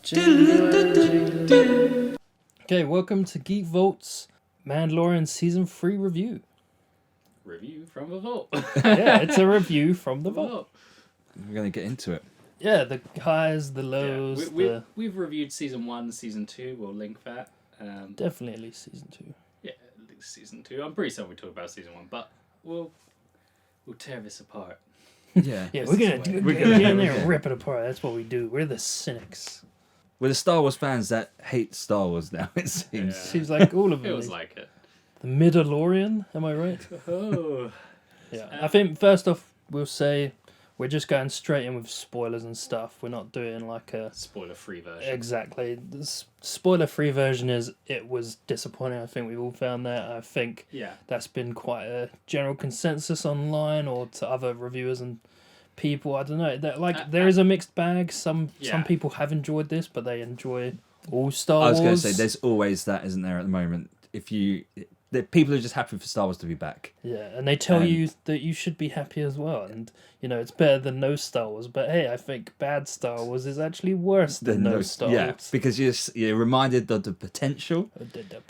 Okay, welcome to GeekVault's Mandalorian Season 3 review. Review from the vault. Yeah, it's a review from the vault. We're going to get into it. Yeah, the highs, the lows, We've reviewed Season 1, Season 2, we'll link that. Definitely at least Season 2. Yeah, at least Season 2. I'm pretty certain we talked about Season 1, but we'll tear this apart. Yeah. Yeah, we're gonna get in there and rip it apart. That's what we do. We're the cynics. We're the Star Wars fans that hate Star Wars now, it seems. Yeah. Seems like all of them. Feels like it. The Mandalorian, am I right? Oh. Yeah. I think first off, we'll say we're just going straight in with spoilers and stuff. We're not doing like a Spoiler-free version. Exactly. The spoiler-free version it was disappointing. I think we all found that. I think that's been quite a general consensus online or to other reviewers and people. I don't know. That there is a mixed bag. Some people have enjoyed this, but they enjoy all Star Wars. I was going to say, there's always that, isn't there, at the moment? The people are just happy for Star Wars to be back. Yeah, and they tell you that you should be happy as well. And, it's better than no Star Wars. But hey, I think bad Star Wars is actually worse than no Star Wars. Yeah, because you're reminded of the potential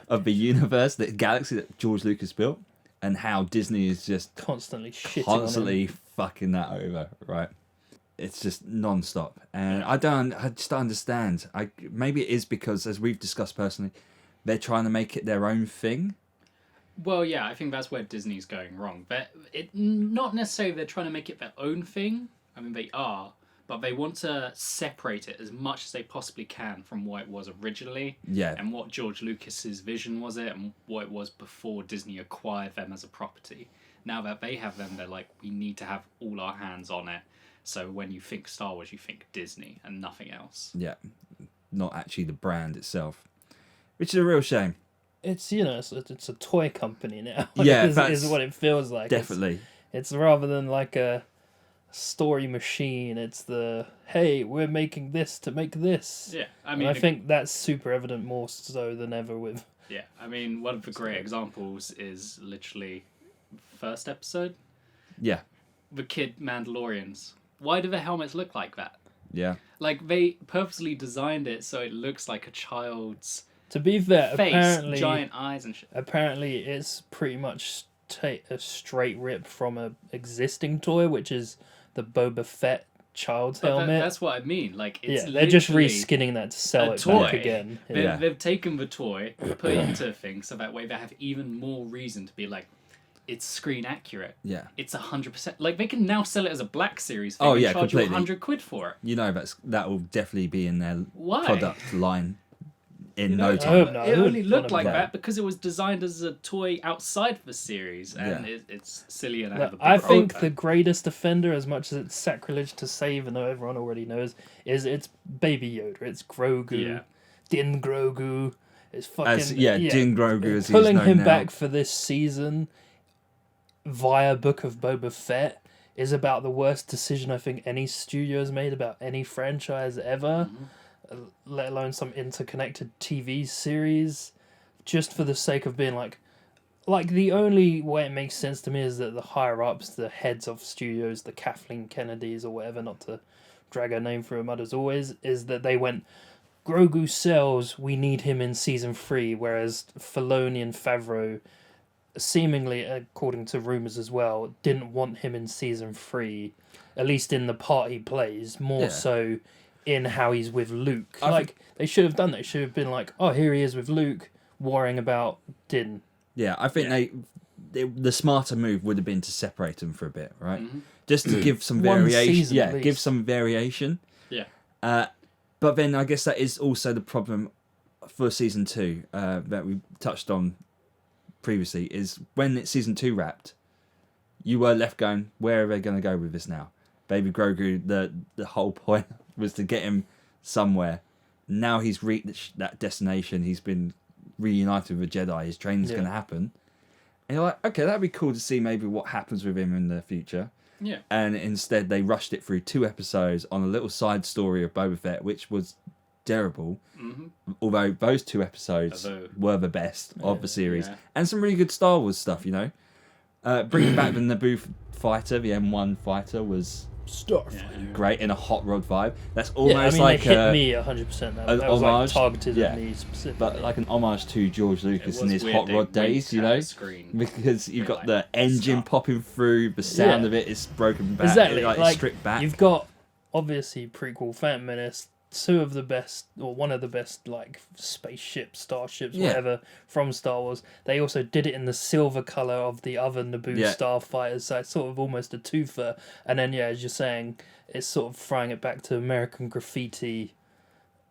of the universe, the galaxy that George Lucas built, and how Disney is just constantly fucking that over, right? It's just non-stop. And I just don't understand. Maybe it is because, as we've discussed personally, they're trying to make it their own thing. Well, yeah, I think that's where Disney's going wrong. But not necessarily they're trying to make it their own thing. I mean, they are. But they want to separate it as much as they possibly can from what it was originally. Yeah. And what George Lucas's vision was and what it was before Disney acquired them as a property. Now that they have them, they're like, we need to have all our hands on it. So when you think Star Wars, you think Disney and nothing else. Yeah. Not actually the brand itself. Which is a real shame. It's it's a toy company now. Yeah, is what it feels like. Definitely. It's rather than like a story machine. It's hey, we're making this to make this. Yeah, I think that's super evident more so than ever with. Yeah, I mean, one of the great examples is literally first episode. Yeah. The kid Mandalorians. Why do the helmets look like that? Yeah. Like they purposely designed it so it looks like a child's. To be fair, face, apparently, giant eyes and shit. Apparently, it's pretty much a straight rip from a existing toy, which is the Boba Fett child's helmet. That's what I mean. Like, it's they're just reskinning that to sell it back again. Yeah. They've taken the toy, put it into a thing, so that way they have even more reason to be like, it's screen accurate. Yeah. It's 100%. Like, they can now sell it as a Black Series thing and charge completely. you £100 for it. That will definitely be in their product line. No time. It only looked like that because it was designed as a toy outside the series, and it's silly and I think the greatest offender, as much as it's sacrilege to say, even though everyone already knows, is it's Baby Yoda. It's Grogu. Yeah. Din Grogu. It's fucking Din Grogu as pulling he's known him now. back for this season via Book of Boba Fett is about the worst decision I think any studio has made about any franchise ever. Mm-hmm. Let alone some interconnected TV series, just for the sake of being like the only way it makes sense to me is that the higher ups, the heads of studios, the Kathleen Kennedys or whatever, not to drag her name through her mud as always, is that they went, Grogu sells, we need him in season 3, whereas Filoni and Favreau, seemingly, according to rumours as well, didn't want him in season 3, at least in the part he plays, more so in how he's with Luke. They should have done that. They should have been like, oh, here he is with Luke, worrying about Din. Yeah, I think the smarter move would have been to separate them for a bit, right? Mm-hmm. Just to give some variation. Yeah, give some variation. Yeah. But then I guess that is also the problem for season 2 that we touched on previously, is when it's season 2 wrapped, you were left going, where are they going to go with this now? Baby Grogu, the whole point was to get him somewhere. Now he's reached that destination. He's been reunited with the Jedi. His training's going to happen. And you're like, okay, that'd be cool to see maybe what happens with him in the future. Yeah. And instead they rushed it through 2 episodes on a little side story of Boba Fett, which was terrible. Mm-hmm. Although those 2 episodes were the best of the series. Yeah. And some really good Star Wars stuff, Bringing back the Naboo fighter, the M1 fighter, was Starfighter. great in a hot rod vibe. That's Yeah, I almost mean, like they hit me 100%. That an was like homage. targeted Yeah. at me specifically. but like an homage to George Lucas It in was his weird hot they rod days, winked you at know, the screen. because you've They're got like, the engine stop. popping through, the sound Yeah. of it is broken back, Exactly, like stripped back. You've got obviously prequel Phantom Menace, two of the best, or one of the best, like spaceships, starships, Yeah. whatever from Star Wars. They also did it in the silver color of the other Naboo Yeah. starfighters, so it's sort of almost a twofer. And then as you're saying, it's sort of throwing it back to American Graffiti,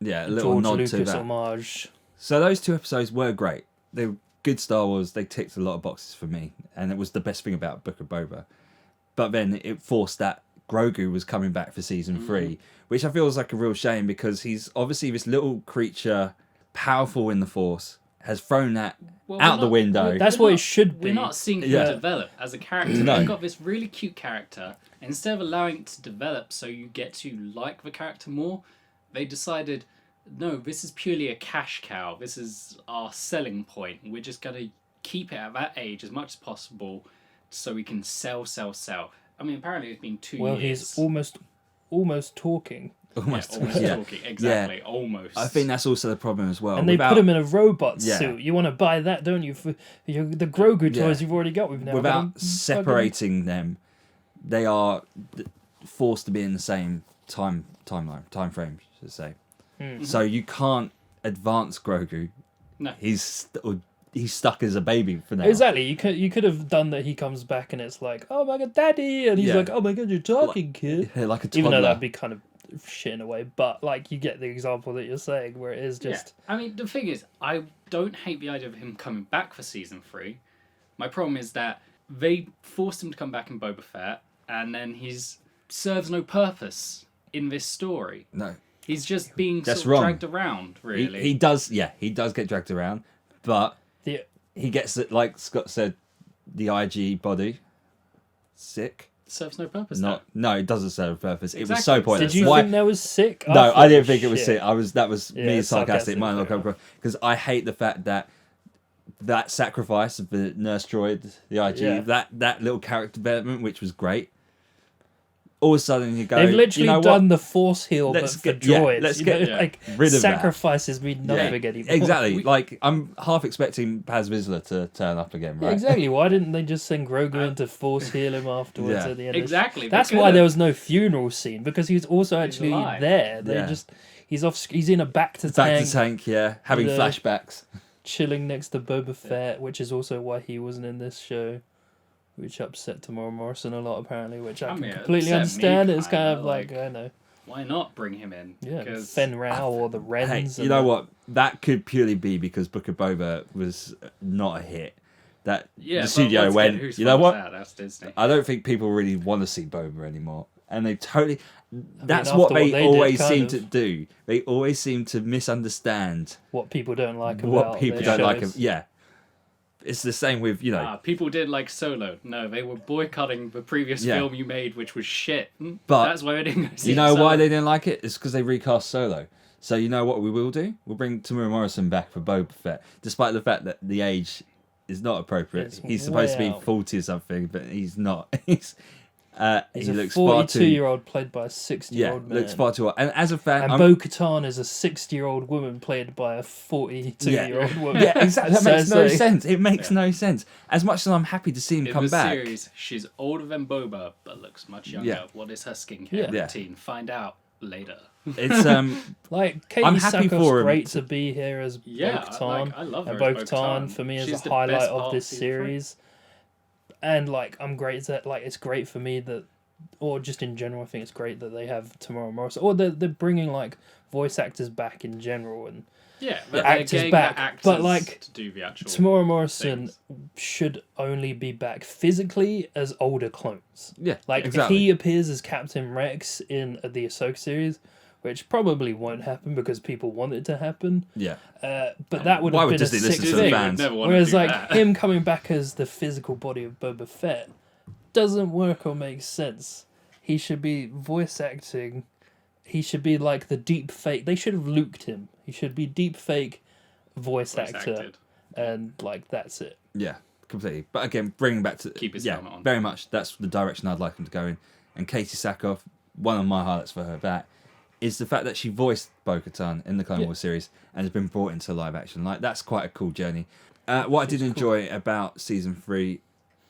Yeah, a little George nod Lucas to that. homage. So those 2 episodes were great. They were good Star Wars. They ticked a lot of boxes for me, and it was the best thing about Book of Boba. But then it forced that Grogu was coming back for season 3, which I feel is like a real shame because he's obviously this little creature, powerful in the Force, has thrown that Well, out we're the not- window. we're- That's we're what not- it should be. We're not seeing him Yeah. develop as a character. No. They've got this really cute character, and instead of allowing it to develop so you get to like the character more, they decided, no, this is purely a cash cow. This is our selling point. We're just going to keep it at that age as much as possible so we can sell. I mean, apparently it's been 2 Well, years. he's almost talking. Almost, almost yeah. talking. Exactly, almost. I think that's also the problem as well. And they put him in a robot Yeah. suit. You want to buy that, don't you? For the Grogu toys Yeah. you've already got with now. Without separating them, they are forced to be in the same time frame, should I say. So you can't advance Grogu. No. He's stuck as a baby for now. Exactly. You could have done that. He comes back and it's like, oh my god, daddy, and he's Yeah. like, oh my god, you're talking, kid. Yeah, like a toddler. Even though that'd be kind of shit in a way, but like you get the example that you're saying, where it is just Yeah. I mean, the thing is, I don't hate the idea of him coming back for season 3. My problem is that they forced him to come back in Boba Fett, and then he's serves no purpose in this story. No, He's just being That's sort of wrong. dragged around, really. he does. Yeah, he does get dragged around, but the he gets it. Like Scott said, the IG body sick. serves no purpose. No, it doesn't serve a purpose. It was Exactly. so pointless. Did you Why? think that was sick? No, thought I didn't think it was shit. sick. That was Yeah, me it's sarcastic. sarcastic, Might not fair come because I hate the fact that sacrifice of the nurse droid, the IG, Yeah. that little character development, which was great. All of a sudden, you go. They've literally you know done what? the force heal, Let's but for get- yeah, droids. let's you get know, like rid of that. sacrifices mean nothing Yeah, anymore. exactly. Like I'm half expecting Paz Vizsla to turn up again, Yeah, right? exactly. Why didn't they just send Grogu in to force heal him afterwards Yeah. at the end? Exactly. That's they why could've. there was no funeral scene, because he's also actually alive. there. They Yeah. just he's in a back to Back tank, to tank, yeah, having with, flashbacks. chilling next to Boba Fett, which is also why he wasn't in this show, which upset Tamora Morrison a lot apparently, which I, I can mean, it completely upset me understand. It's kind kinda, of like, like- I know, Why not bring him in? yeah, Because Fen Rao or the Hey, Wrens. you know what? That could purely be because Book of Boba was not a hit. That yeah, the but studio once went. again, whose You know fault what? is that? That's Disney. I don't think people really want to see Boba anymore, and they totally. That's after what what they they did, always kind seem of. to do. They always seem to misunderstand What people don't like about what people their don't like. shows. Yeah, it's the same with People did like Solo. No, they were boycotting the previous Yeah. film you made, which was shit. But that's why they didn't go see You know Solo. why they didn't like it? It's because they recast Solo. So you know what we will do? We'll bring Tamura Morrison back for Boba Fett, despite the fact that the age is not appropriate. It's He's supposed to way be out. 40 or something, but he's not. He's he a looks far too. 42-year-old played by a 60-year-old man. looks far too old. And as a fan, And I'm- Bo-Katan is a 60-year-old woman played by a 42-year-old woman. yeah, exactly. That So makes it's no like- sense. It makes no sense. As much as I'm happy to see him In come the back, series, she's older than Boba, but looks much younger. Yeah. What is her skincare Yeah. routine? Find out later. it's Like, Katie I'm happy Sackhoff's for him great to be here as Yeah, Bo-Katan. I love her. And as Bo-Katan, Bo-Katan. for me, is She's a the highlight best of part this season three. series. And, like, I'm great that, like, it's great for me that, or just in general, I think it's great that they have Tamora Morrison. Or they're bringing, like, voice actors back in general. And Yeah, the but they're actors getting back, the actors but, like, to do the actual. Tamora Morrison things. should only be back physically as older clones. yeah, Like, exactly. if he appears as Captain Rex in the Ahsoka series, which probably won't happen because people want it to happen, yeah. but that would Why have would been Disney a listen sick to the thing. fans? Never want Whereas, to do like, that. him coming back as the physical body of Boba Fett doesn't work or make sense. He should be voice acting. He should be like the deep fake. They should have Luked him. He should be deep fake voice actor. acted. And, like, that's it. Yeah, completely. But again, bringing back to Keep his yeah, helmet on. very much. That's the direction I'd like him to go in. and Katie Sackhoff, one of my highlights for her back, is the fact that she voiced Bo-Katan in the Clone Wars series and has been brought into live action. Like, that's quite a cool journey. What I did enjoy about season 3,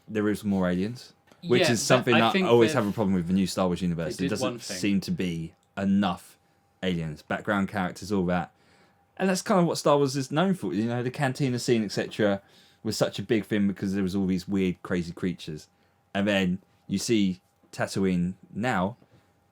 there is more aliens, which is something that I always have a problem with the new Star Wars universe. There doesn't seem to be enough aliens, background characters, all that. And that's kind of what Star Wars is known for. You know, the cantina scene, etc., was such a big thing because there was all these weird, crazy creatures. And then you see Tatooine now,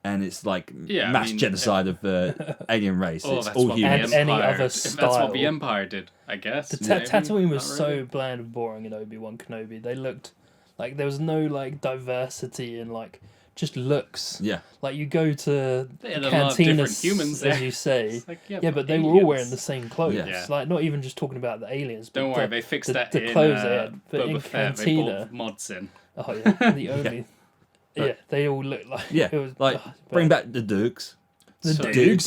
and it's like mass genocide of the alien race. It's all humans. And any other style. That's what the Empire did, I guess. Tatooine was so bland and boring in Obi-Wan Kenobi. They looked like there was no like diversity in like just looks. Yeah. Like you go to cantina, cantina, humans as you say. Like, but they were all wearing the same clothes. Yeah. Like not even just talking about the aliens. But Don't worry, they fixed that the in clothes they had. But Boba in Fett, cantina, they bought mods in. oh yeah, the only. Yeah, they all look like Yeah, it was, like bring back the Dukes. The Dukes.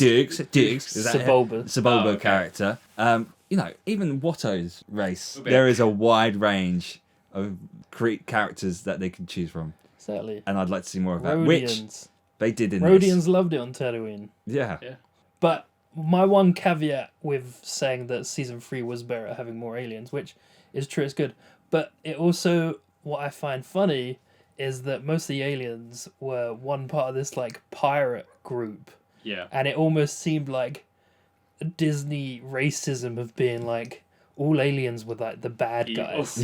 Is that Sebulba character. You know, even Watto's race, there is a wide range of characters that they can choose from. Exactly. And I'd like to see more of that. Rodians. Which they did in Rodians loved it on Tatooine. Yeah. But my one caveat with saying that season 3 was better at having more aliens, which is true, it's good. But it also, what I find funny is that most of the aliens were one part of this like pirate group. Yeah. And it almost seemed like Disney racism of being like all aliens were like the bad guys.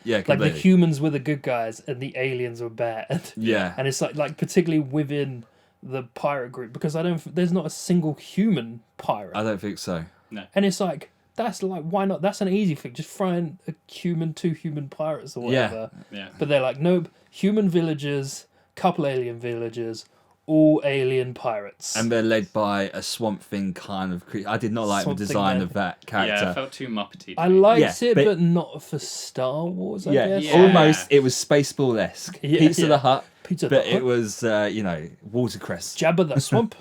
Yeah, completely. Like the humans were the good guys and the aliens were bad. Yeah. And it's like particularly within the pirate group, because there's not a single human pirate. I don't think so. No. And it's like, that's like, why not? That's an easy thing. Just throw in two human pirates or whatever. Yeah. But they're like, nope, human villagers, couple alien villagers, all alien pirates. And they're led by a Swamp Thing kind of creature. I did not like the design of that character. Yeah, it felt too Muppety. I liked it, but not for Star Wars, I guess. Yeah. Almost, it was Spaceball-esque. Pizza the Hut. Pizza but the Hut. it was, watercress. Jabba the Swamp.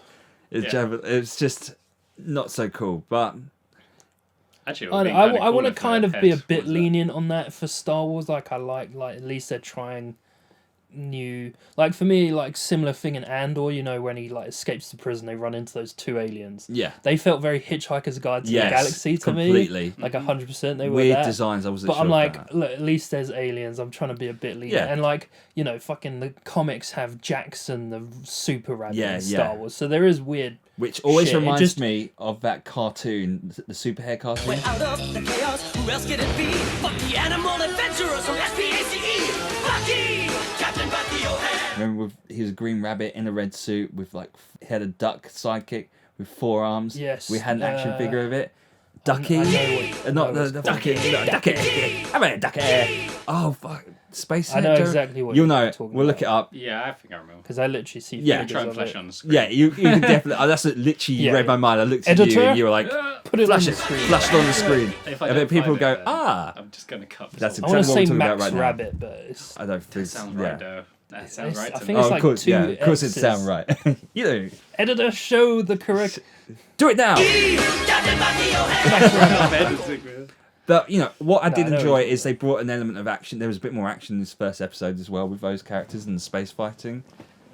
It's just not so cool, but... Actually, I want to kind of be a bit lenient on that for Star Wars. Like I like at least they're trying new. Like for me, like similar thing in Andor. You know when he like escapes the prison, they run into those two aliens. Yeah, they felt very Hitchhiker's Guide to the Galaxy to completely. Me. Like 100%, they were weird that. designs. I wasn't. But sure I'm like, about. look, at least there's aliens. I'm trying to be a bit lenient, and like fucking the comics have Jackson, the super rabbit in Star Wars. So there is weird. Which always reminds me of that cartoon, the Super Hair cartoon. We're out of the chaos, who else could it be? But the animal adventurers from SPACE! Bucky! Captain Bucky O'Hare! Remember, he was a green rabbit in a red suit with like, he had a duck sidekick with 4 arms. Yes. We had an action figure of it. Ducky. Not the Ducky. Ducky. Come here, Ducky. Oh, fuck. Space I know Hunter. exactly what you'll you're know it. talking We'll look about. it up. Yeah, I think I remember. Because I literally see Try and flash it. on the screen. Yeah, you can definitely. That's literally, you read my mind. I looked at you and you were like, put it flash on it. the screen. Flash it on the screen. And then people go, then ah. I'm just going to cut this. That's I want exactly to what say we're talking about Max right Rabbit, but it's... now. I don't think That sounds right, though. That sounds right I to think me. it's like of course, two of course it X's. sounds right. You know. Editor, show the correct... Do it now. Captain Bucky O'Hare! But, what I did I know enjoy what you is they brought an element of action. There was a bit more action in this first episode as well with those characters and the space fighting.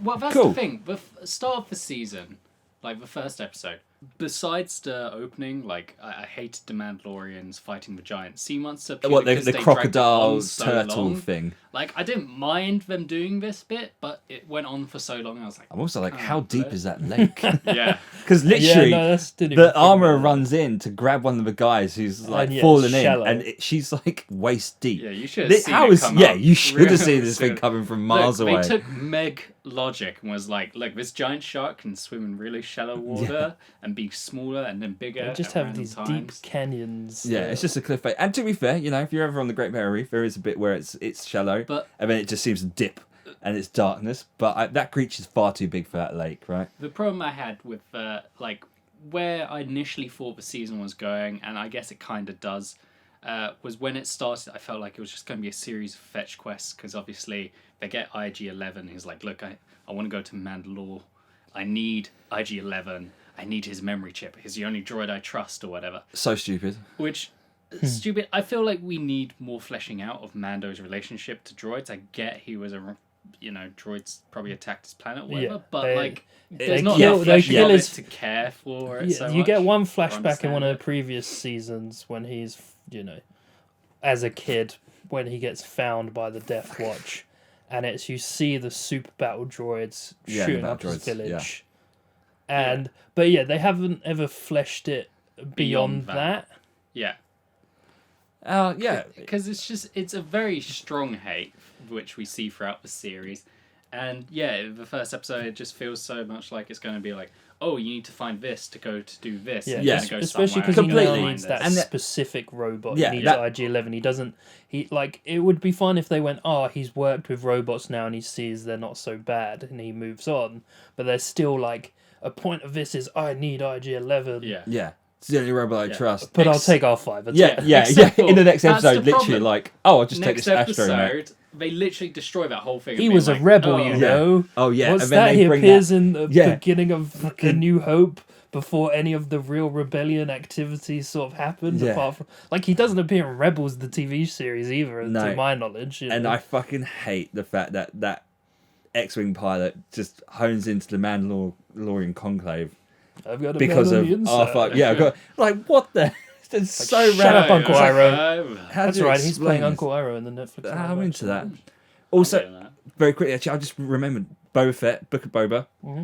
Well, that's Cool. the thing. The start of the season, like the first episode, besides the opening, like I hated the Mandalorians fighting the giant sea monster. What, because the they crocodile dragged it on so turtle long. thing. Like, I didn't mind them doing this bit, but it went on for so long. I was like, I'm also like, how deep is that lake? yeah. Because literally, didn't even the think armor about that. runs in to grab one of the guys who's like And fallen it's shallow. in, and she's like waist deep. Yeah, you should have seen it come up you should have real seen this thing soon. coming from miles Look, away. They took Meg logic and was like, look, this giant shark can swim in really shallow water and be smaller and then bigger. They just at have random these times. deep canyons. Yeah, it's just a cliff face. And to be fair, if you're ever on the Great Barrier Reef, there is a bit where it's shallow, But- and then it just seems to dip, and it's darkness. But that creature's far too big for that lake, right? The problem I had with like where I initially thought the season was going, and I guess it kind of does, was when it started. I felt like it was just going to be a series of fetch quests because obviously they get IG-11. He's like, look, I want to go to Mandalore. I need IG-11. I need his memory chip. He's the only droid I trust, or whatever. So stupid. Which stupid. I feel like we need more fleshing out of Mando's relationship to droids. I get he was a droids probably attacked his planet or whatever. Yeah, but they there's not kill- enough they flesh kill of his- it to care for it. Yeah, so you get much, one or flashback in one of understand the previous seasons when he's, as a kid, when he gets found by the Death Watch, and you see the super battle droids Yeah, the shooting battle up his droids, village, but they haven't ever fleshed it beyond that. Yeah. Yeah. Because it's a very strong hate, which we see throughout the series. And yeah, the first episode, it just feels so much like it's going to be like, oh, you need to find this to go to do this. Yeah, and yeah. then go especially somewhere because he and now Completely. needs that And that- specific robot. Yeah, he needs that- IG-11. He doesn't. It would be fine if they went, he's worked with robots now and he sees they're not so bad and he moves on. But there's still like a point of this is I need IG-11. Yeah. Yeah. It's the only robot I trust. But I'll take R5. That's Yeah, it. yeah, Except yeah. for- In the next that's episode, the literally, problem. I'll just take Next this astromech. episode, they literally destroy that whole thing. He and was being a like, rebel, oh, you Yeah. know. Oh, yeah. What's and then that? they He bring appears that... in the Yeah. beginning of A New Hope before any of the real rebellion activities sort of happened. Yeah. Apart from, he doesn't appear in Rebels, the TV series, either, No. to my knowledge. And know. I fucking hate the fact that X-Wing pilot just hones into the Mandalorian conclave I've got a because man on of... the inside. Oh, fuck. Yeah, I've got... what the... It's so shut up, random. Uncle Iroh. How That's do you right, he's explain playing this? Uncle Iroh in the Netflix. I'm live into that. action. Also, very quickly, actually, I just remembered Boba Fett, Book of Boba. Mm-hmm.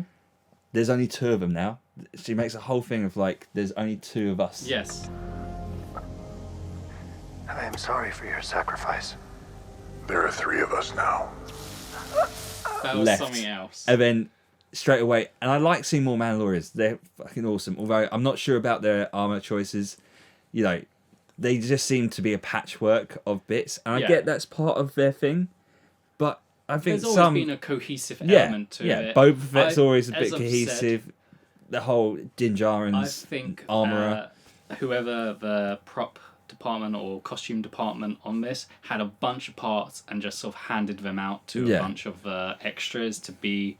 There's only 2 of them now. She makes a whole thing of there's only 2 of us. Yes. I am sorry for your sacrifice. There are 3 of us now. That was Left. something else. And then straight away, and I like seeing more Mandalorians. They're fucking awesome. Although I'm not sure about their armor choices. They just seem to be a patchwork of bits, and I Yeah. get that's part of their thing. But I think There's always some been a cohesive element to it. Boba Fett's always a as bit I've cohesive. The whole Din I Djarin's think armorer. whoever the prop department or costume department on this had a bunch of parts and just sort of handed them out to Yeah. a bunch of extras to be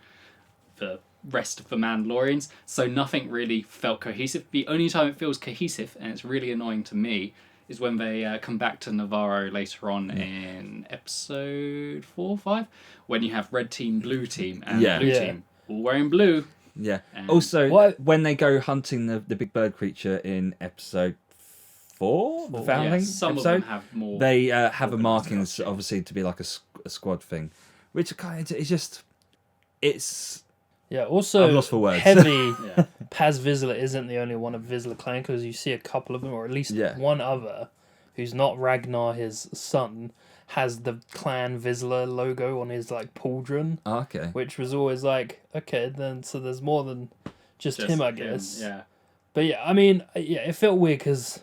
the rest of the Mandalorians. So nothing really felt cohesive. The only time it feels cohesive, and it's really annoying to me, is when they come back to Navarro later on in episode 4 or 5, when you have red team, blue team, and Yeah. blue Yeah. team all wearing blue. Yeah. And- Also, What- when they go hunting the big bird creature in episode 4, the Foundling some episode, of them have more. they have a markings, costume. obviously, to be like a squad thing, which kind of it's just it's Yeah, also, I'm lost for words. heavy Yeah. Paz Vizsla isn't the only one of Vizsla clan, because you see a couple of them, or at least Yeah. one other, who's not Ragnar, his son, has the clan Vizsla logo on his pauldron, okay. which was always okay, then so there's more than just him, I guess. Yeah. But yeah, I mean, it felt weird because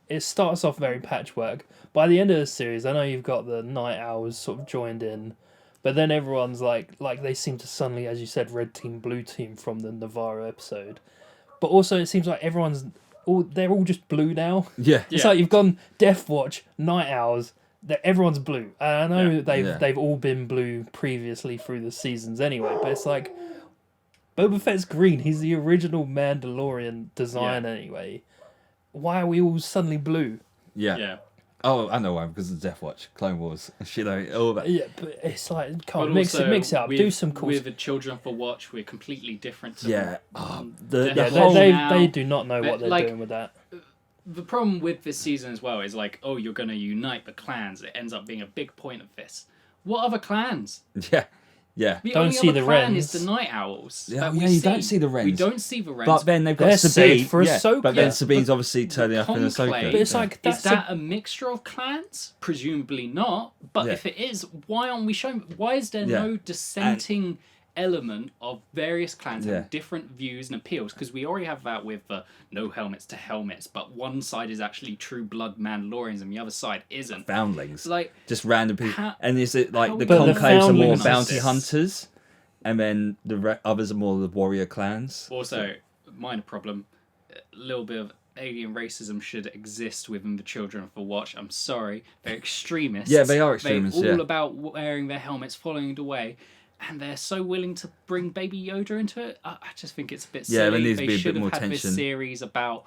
it starts off very patchwork. By the end of the series, I know you've got the Night Owls sort of joined in, but then everyone's like they seem to suddenly, as you said, red team, blue team from the Navarro episode. But also, it seems like they're all just blue now. Yeah. It's Yeah. like you've gone Death Watch, Night Owls. Everyone's blue. And I know Yeah. they've all been blue previously through the seasons anyway. But it's like Boba Fett's green. He's the original Mandalorian design anyway. Why are we all suddenly blue? Yeah. Yeah. Oh, I know why, because of Death Watch, Clone Wars, all that. Yeah, but it's like come on, But mix also, it up. Do some cool. With the Children for Watch, we're completely different to Yeah. the Yeah, whole they do not know but, what they're like, doing with that. The problem with this season as well is you're going to unite the clans. It ends up being a big point of this. What other clans? Yeah. Yeah. The Don't only see other the clan Wrens. is the Night Owls. Yeah, that we yeah, you don't see the We Wrens. don't see the Wrens. But then they've got They're Sabine. saved for Ahsoka. But then Yeah. Sabine's obviously turning up in Ahsoka. Conclave- But it's Yeah. like Is that's that a mixture of clans? Presumably not. But Yeah. if it is, why aren't we showing? Why is there Yeah. no dissenting element of various clans Yeah. having different views and appeals? Because we already have that with no helmets to helmets, but one side is actually true blood Mandalorians and the other side isn't. Foundlings. Like, Just random people. How- And is it like how the we- But the conclaves are more Foundlings- bounty This. hunters, and then the others are more the warrior clans? also, minor problem, a little bit of alien racism should exist within the Children of the Watch. I'm sorry, they're extremists. Yeah, they are extremists, They're all yeah. about wearing their helmets, following the way, and they're so willing to bring Baby Yoda into it. I just think it's a bit silly. Yeah, there needs to be a bit should have more had tension. this series about,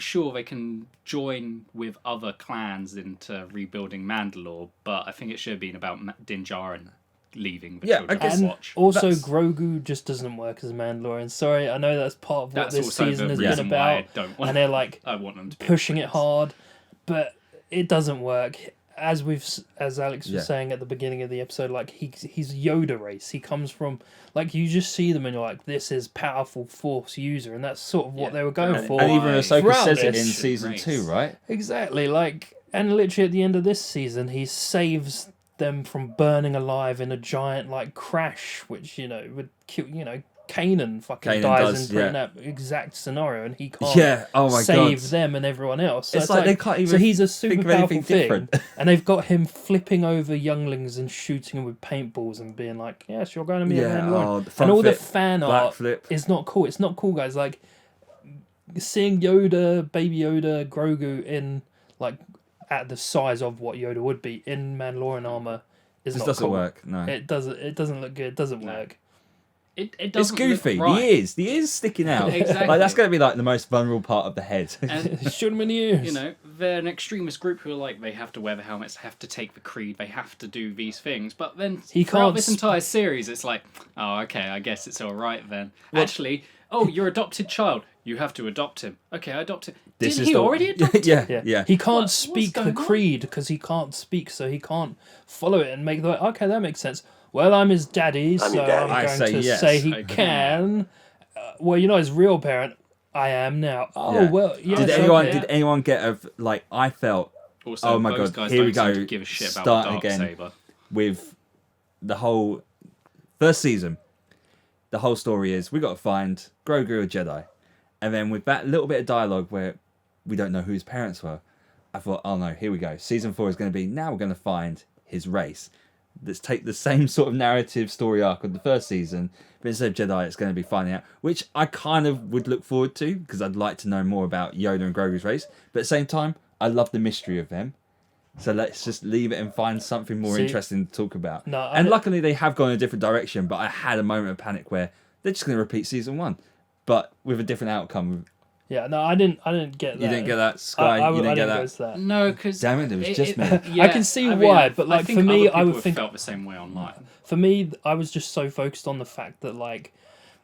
sure, they can join with other clans into rebuilding Mandalore, but I think it should have been about Din Djarin leaving the Children's And Watch. also, Grogu just doesn't work as a Mandalorian. Sorry, I know that's part of what That's this also season the has been reason why I about, don't want. and they're like I want them to be pushing it twins. hard, but it doesn't work. As Alex was saying at the beginning of the episode, like he's Yoda race. He comes from, like, you just see them and you're like, this is powerful Force user, and that's sort of what they were going for. And even Ahsoka throughout says it in this. season 2, right? Exactly, like, and literally at the end of this season, he saves them from burning alive in a giant like crash, which would kill. Kanan fucking dies in that exact scenario, and he can't save them and everyone else. So it's like they can't even. So he's a super think of powerful anything thing, different. and they've got him flipping over younglings and shooting them with paintballs and being like, "Yes, you're going to be a Mandalorian." And all the fan art is not cool. It's not cool, guys. Like seeing Yoda, Baby Yoda, Grogu in like at the size of what Yoda would be in Mandalorian armor is not doesn't cool. work. No, it doesn't. It doesn't look good. It doesn't work. It it's doesn't goofy. look right. The ears sticking out. Exactly. Like that's going to be like the most vulnerable part of the head. And shoot him in the ears. They're an extremist group who are like, they have to wear the helmets, they have to take the creed, they have to do these things. But then throughout this entire series, it's like, oh, okay, I guess it's all right then. Actually, your adopted child, you have to adopt him. Okay, I adopt him. Did he already adopt him? Yeah. He can't speak the creed because he can't speak, so he can't follow it and make the. Okay, that makes sense. Well, I'm his daddy, so I'm going to say he can. Well, you're not his real parent. I am now. Oh, well, yes. Did anyone get I felt, also, oh my those god, guys here we don't seem go, to give a shit about starting the again Darksaber. with the whole first season. The whole story is we got to find Grogu a Jedi, and then with that little bit of dialogue where we don't know who his parents were, I thought, oh no, here we go. Season 4 is going to be now we're going to find his race. Let's take the same sort of narrative story arc of the first season, but instead of Jedi, it's going to be finding out, which I kind of would look forward to because I'd like to know more about Yoda and Grogu's race. But at the same time, I love the mystery of them. So let's just leave it and find something more interesting to talk about. Luckily, they have gone in a different direction, but I had a moment of panic where they're just going to repeat season 1, but with a different outcome. Yeah, no, I didn't get that. You didn't get that, Sky? You didn't get that? No, because... Damn it, it was just me. Yeah, I can see why, but like for me, I would think... felt the same way online. For me, I was just so focused on the fact that, like,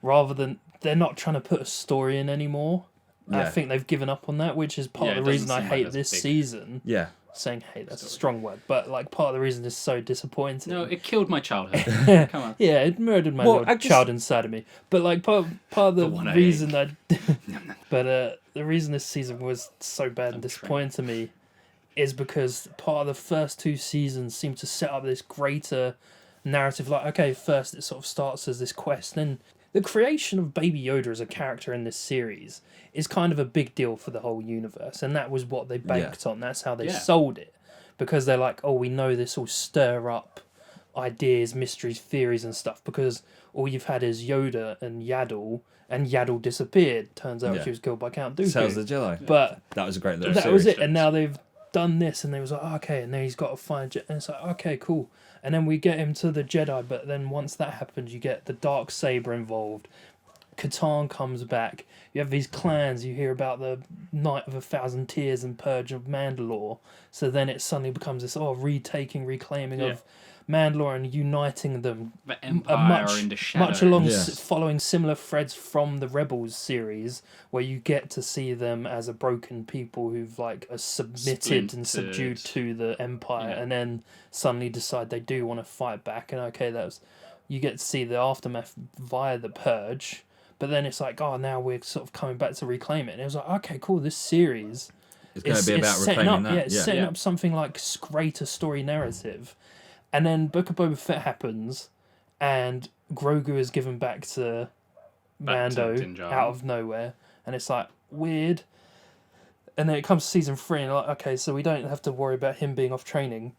rather than... They're not trying to put a story in anymore. Yeah. I think they've given up on that, which is part of the reason I hate this season. Yeah. Saying hate, that's a strong word, but like part of the reason is so disappointing. No, it killed my childhood. Come on. Yeah, it murdered my little child inside of me. But like part of the reason the reason this season was so bad and disappointing to me is because part of the first 2 seasons seemed to set up this greater narrative. Like, okay, first it sort of starts as this quest, then the creation of Baby Yoda as a character in this series is kind of a big deal for the whole universe, and that was what they banked on. That's how they sold it, because they're like, oh, we know this will stir up ideas, mysteries, theories and stuff, because all you've had is Yoda and Yaddle disappeared. Turns out she was killed by Count Dooku. Sounds the Jedi. But that was a great little that was it, and now they've done this, and they was like, oh, okay, and then he's got to find and it's like, okay, cool. And then we get him to the Jedi, but then once that happens, you get the Darksaber involved. Catan comes back. You have these clans. You hear about the Night of 1,000 Tears and Purge of Mandalore. So then it suddenly becomes this reclaiming of Mandalore and uniting them. The Empire are in the shadow. Much along following similar threads from the Rebels series, where you get to see them as a broken people who've like are submitted and subdued to the Empire, and then suddenly decide they do want to fight back. And okay, you get to see the aftermath via the Purge. But then it's like, oh, now we're sort of coming back to reclaim it. And it was like, okay, cool, this series is going to be about reclaiming that. Yeah, it's setting up something like greater story narrative. And then Book of Boba Fett happens, and Grogu is given back to Mando out of nowhere. And it's like, weird. And then it comes to season 3, and like, okay, so we don't have to worry about him being off training.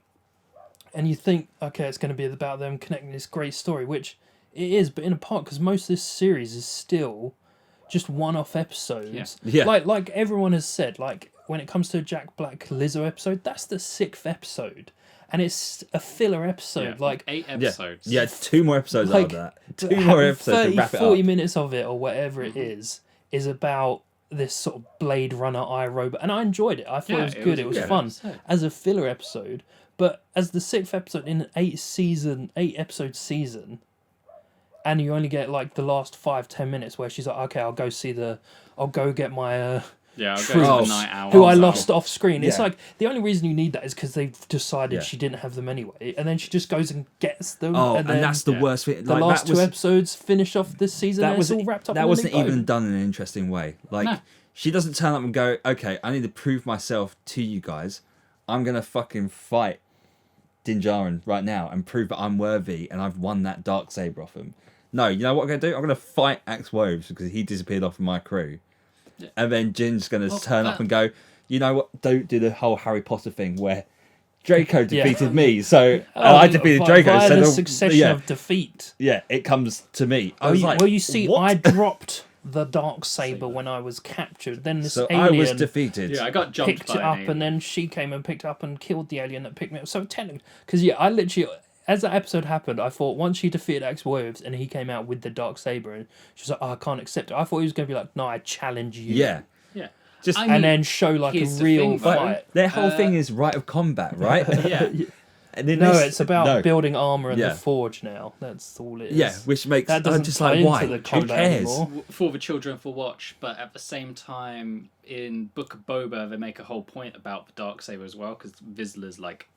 And you think, okay, it's going to be about them connecting this great story, which... It is, but in a part, because most of this series is still just one-off episodes. Yeah. Like everyone has said, like when it comes to a Jack Black Lizzo episode, that's the 6th episode, and it's a filler episode. Like 8 episodes. Yeah, 2 more episodes after that. 2 more episodes 30, to wrap it 40 up. minutes of it, or whatever it is about this sort of Blade Runner iRobot, and I enjoyed it. I thought it was good. It was good fun episode. as a filler episode, but as the 6th episode in an 8-episode season, and you only get like the last 5-10 minutes where she's like, okay, I'll go get my Yeah, I'll go troops to the night owl. who I lost off screen. It's Yeah. like the only reason you need that is because they've decided Yeah. she didn't have them anyway, and then she just goes and gets them. Oh, and and then that's the worst thing. the Like, last that was, 2 episodes finish off this season. that and was it's all wrapped up. that and wasn't then they even go. done in an interesting way. Like No. she doesn't turn up and go, okay, I need to prove myself to you guys. I'm gonna fucking fight Din Djarin right now and prove that I'm worthy and I've won that Darksaber off him. No, you know what I'm gonna do? I'm gonna fight Axe Woves because he disappeared off of my crew. Yeah. And then Jin's gonna Well, turn up that- and go, you know what? Don't do the whole Harry Potter thing where Draco defeated me, so I defeated Draco. Via So the the- succession yeah, of defeat. yeah, it comes to me. I was like, well, you see, what? I dropped the Darksaber when I was captured. Then this So alien I was defeated. Yeah, I got jumped picked by it an up, alien. and then she came and picked it up and killed the alien that picked me up. So technically, because I literally, as that episode happened, I thought once she defeated Axe Woves and he came out with the Darksaber, and she was like, "Oh, I can't accept it." I thought he was going to be like, "No, I challenge you." Yeah, Yeah. just I and mean, then show like a here's the real thing, fight. their whole thing is right of combat, right? Yeah. And in No, this- it's about no. building armor in Yeah. the forge now. That's all it is. Yeah, which makes That doesn't I'm just play like, into why? the Who combat cares? anymore. For the children for watch, but at the same time, in Book of Boba, they make a whole point about the Darksaber as well, because Vizsla's like,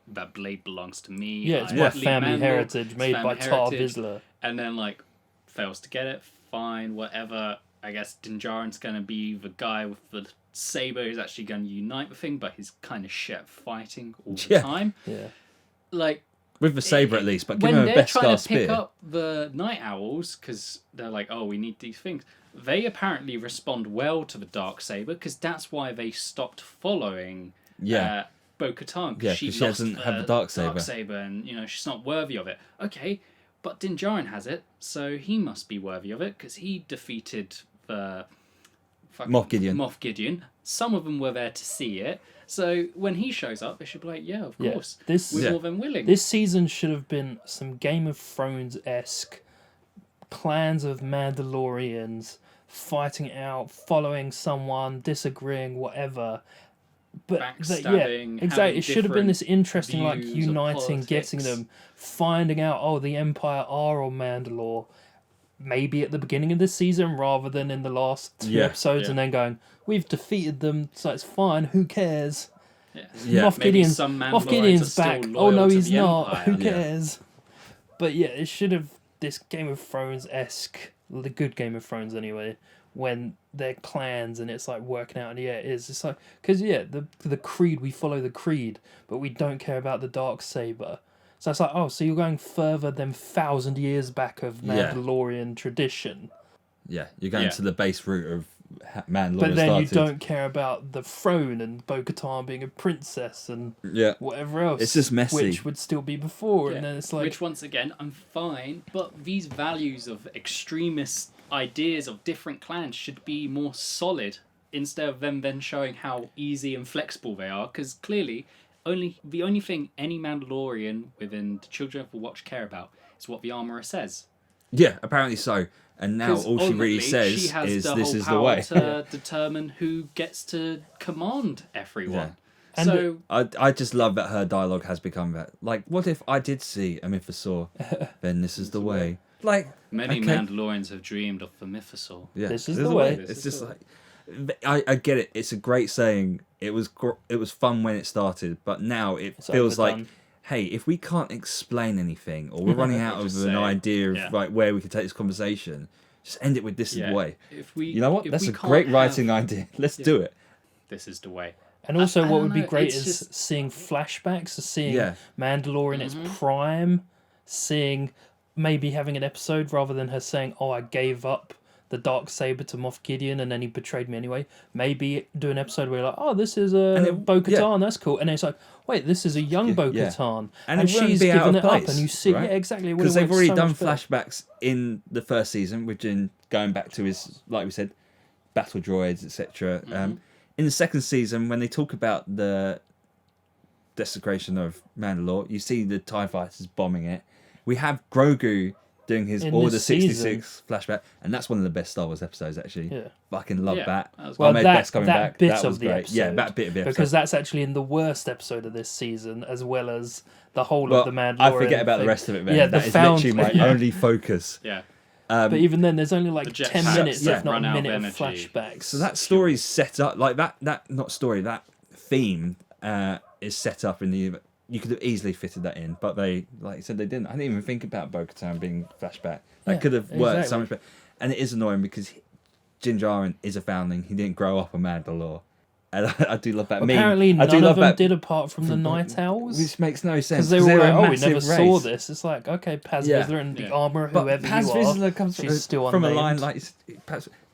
that blade belongs to me. Yeah, it's I my lead family Mandal, heritage it's made by family Tar heritage. Vizsla. And then, like, fails to get it, fine, whatever. I guess Din Djarin's going to be the guy with the saber who's actually going to unite the thing, but he's kind of shit at fighting all the Yeah. time. Yeah. Like, With the saber at least, but give when him a they're best trying scar to pick spear. up the night owls because they're like, oh, we need these things, they apparently respond well to the Darksaber because that's why they stopped following Yeah. Bo-Katan, Yeah, she 'cause she lost doesn't have the Darksaber. and she's not worthy of it. Okay, but Din Djarin has it, so he must be worthy of it because he defeated the Moff Gideon. Moff Gideon. Some of them were there to see it. So when he shows up, they should be like, yeah, of Yeah, course. this- We're Yeah. more than willing. This season should have been some Game of Thrones-esque clans of Mandalorians fighting it out, following someone, disagreeing, whatever. But Backstabbing, exactly. having It should have been this interesting, like views of uniting, getting politics. them, finding out. Oh, the Empire are on Mandalore. Maybe at the beginning of the season rather than in the last 2 Yeah, episodes, yeah. and then going, "We've defeated them, so it's fine. Who cares?" Yeah. Yeah. Moff Maybe Gideon's, some Moff Mandalorians Gideon's are still back. Oh loyal no, to he's the not. Empire. Who Yeah. cares? But yeah, it should have this Game of Thrones-esque, the good Game of Thrones anyway, when they're clans and it's like working out. And yeah, it is. It's like because the creed, we follow the creed, but we don't care about the Darksaber. So it's like, oh, so you're going further than 1,000 years back of Yeah. Mandalorian tradition. Yeah, you're going Yeah. to the base route of Mandalorian But then you started. don't care about the throne and Bo-Katan being a princess and Yeah. whatever else. It's just messy. Which would still be before. Yeah. And then it's like... Which, once again, I'm fine, but these values of extremist ideas of different clans should be more solid instead of them then showing how easy and flexible they are, because clearly the only thing any Mandalorian within the Children of the Watch care about is what the armorer says. Yeah, apparently so. And now 'Cause all she really ultimately, says she has is the this whole is the power way. to determine who gets to command everyone. Yeah. And So I just love that her dialogue has become that. Like, what if I did see a mythosaur? Then this is the way. Like, many okay. Mandalorians have dreamed of the mythosaur. Yeah, This is the way. This It's is just the like I get it. It's a great saying. It was fun when it started, but now it It's feels like, overdone. hey, if we can't explain anything or we're running out of Just an say it. idea of Yeah. like where we can take this conversation, just end it with this is Yeah. the way. If we, You know what? if That's we a can't great have- writing idea. Let's do it. This is the way. And also, I what don't would be know, great it's is just- seeing flashbacks, of seeing Yeah. Mandalorian in its prime, seeing maybe having an episode rather than her saying, "Oh, I gave up the Darksaber to Moff Gideon and then he betrayed me anyway." Maybe do an episode where you're like, "Oh, this is And a it- Bo-Katan, that's cool," and then it's like, "Wait, this is a young Yeah. Bo-Katan," And and it wouldn't she's be out given of it up, place, and you see, right? yeah, exactly, it Because would've they've worked already so done much better. flashbacks in the first season, with Jin going back to his, like we said, battle droids, etc. In the second season, when they talk about the desecration of Mandalore, you see the TIE fighters bombing it. We have Grogu doing his In Order this 66 flashback, and that's one of the best Star Wars episodes actually. Yeah. Fucking love Yeah, that. that was Well, Ahmed Best coming back. bit That of was the great. episode, Yeah, that bit of the episode. because that's actually in the worst episode of this season, as well as the whole well, of the Mandalorian. I forget about the thing. rest of it, man. Yeah, That the is found. literally my only focus. Yeah. But even then, there's only like The jet 10 packs minutes, that if not run a out of minute of energy. flashbacks. So that story's set up like that theme is set up in the. You could have easily fitted that in, but they, like you said, they didn't. I didn't even think about Bo-Katan being flashback. That Yeah, could have worked so exactly. much better. And it is annoying because Din Djarin is a foundling. He didn't grow up a Mandalore. And I do love that meme. Apparently, I do none love of them that, did apart from the Night Owls. which makes no sense. Because they were they're like, a oh, we never massive saw race. this. It's like, okay, Paz Yeah. Vizsla and the Yeah. armor, But whoever Paz you Vizsla are, comes she's still from a unnamed. line like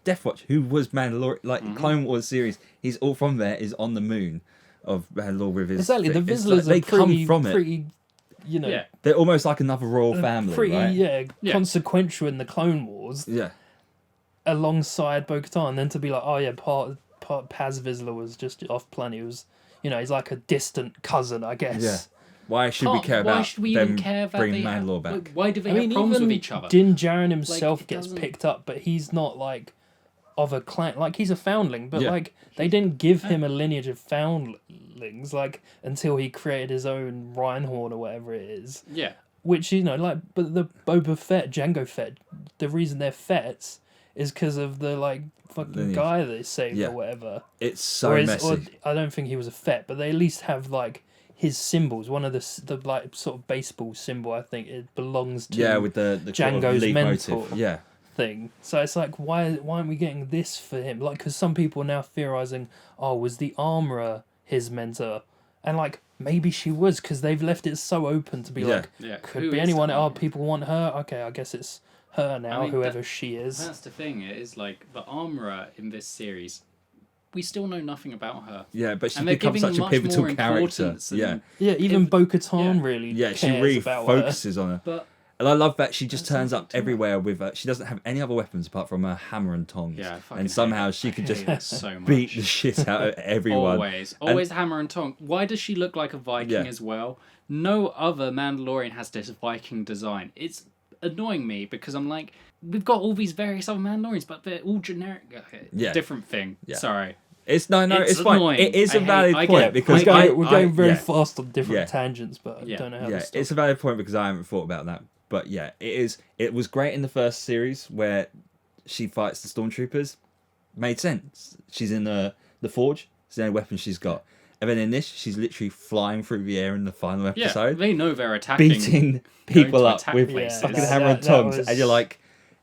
Death Watch, who was Mandalorian, like Clone Wars series. He's all from there. Is on the moon of Mandalore with his. Exactly, the it's Vizslas like are they pretty, come from it. pretty, you know, Yeah. They're almost like another royal family, pretty, right? Yeah. consequential in the Clone Wars, Yeah. alongside Bo-Katan. Then to be like, oh yeah, part Paz Vizsla was just off planet. He was, you know, he's like a distant cousin, I guess. Yeah. Why should we care Why about should we them even care about bringing they have- Mandalore back? like, why do they I mean, have problems even with each other? Din Djarin himself it gets doesn't- picked up, but he's not like of a clan. Like he's a foundling, but Yeah. like they didn't give him a lineage of foundlings like until he created his own Reinhorn or whatever it is. Yeah. Which, you know, like, but the Boba Fett, Jango Fett, the reason they're Fetts is because of the like fucking Lineage. guy they saved Yeah. or whatever. It's so or messy. I don't think he was a Fett, but they at least have like his symbols. One of the like sort of baseball symbol, I think it belongs to. Yeah, with the sort of Django's lead mentor. motive. Yeah. Thing. So it's like, why aren't we getting this for him? Like, because some people are now theorizing, oh, was the armorer his mentor? And like, maybe she was, because they've left it so open to be Yeah. like, Yeah. could Who be is anyone. the Oh, armorer? people want her. Okay, I guess it's her now, I mean, whoever she is. That's the thing. It is like the armorer in this series. We still know nothing about her. Yeah, but she And they're becomes giving such a much pivotal more character. importance than- Yeah. Yeah, even If- Bo-Katan yeah. really Yeah, she cares really about her. focuses on her. But And I love that she just That's turns something up to everywhere with she doesn't have any other weapons apart from her hammer and tongs. yeah, I fucking and somehow hate it. she I could hate just it so much. beat the shit out of everyone. Always hammer and tonk. Why does she look like a Viking Yeah. as well? No other Mandalorian has this Viking design. It's annoying me because I'm like, we've got all these various other Mandalorians, but they're all generic. Okay, Yeah. different thing. Yeah. Sorry. It's fine. It's Fine. annoying. It is a I valid get point it. because We're going very yeah, fast on different Yeah. tangents, but I Yeah. don't know how Yeah, to stop. it's a valid point because I haven't thought about that. But yeah, it is. It was great in the first series where she fights the stormtroopers. Made sense. She's in the forge. It's the only weapon she's got. And then in this, she's literally flying through the air in the final Yeah, episode, they know they're attacking. beating people to up attack with places. fucking Yeah, hammer and that tongs, was- and you're like,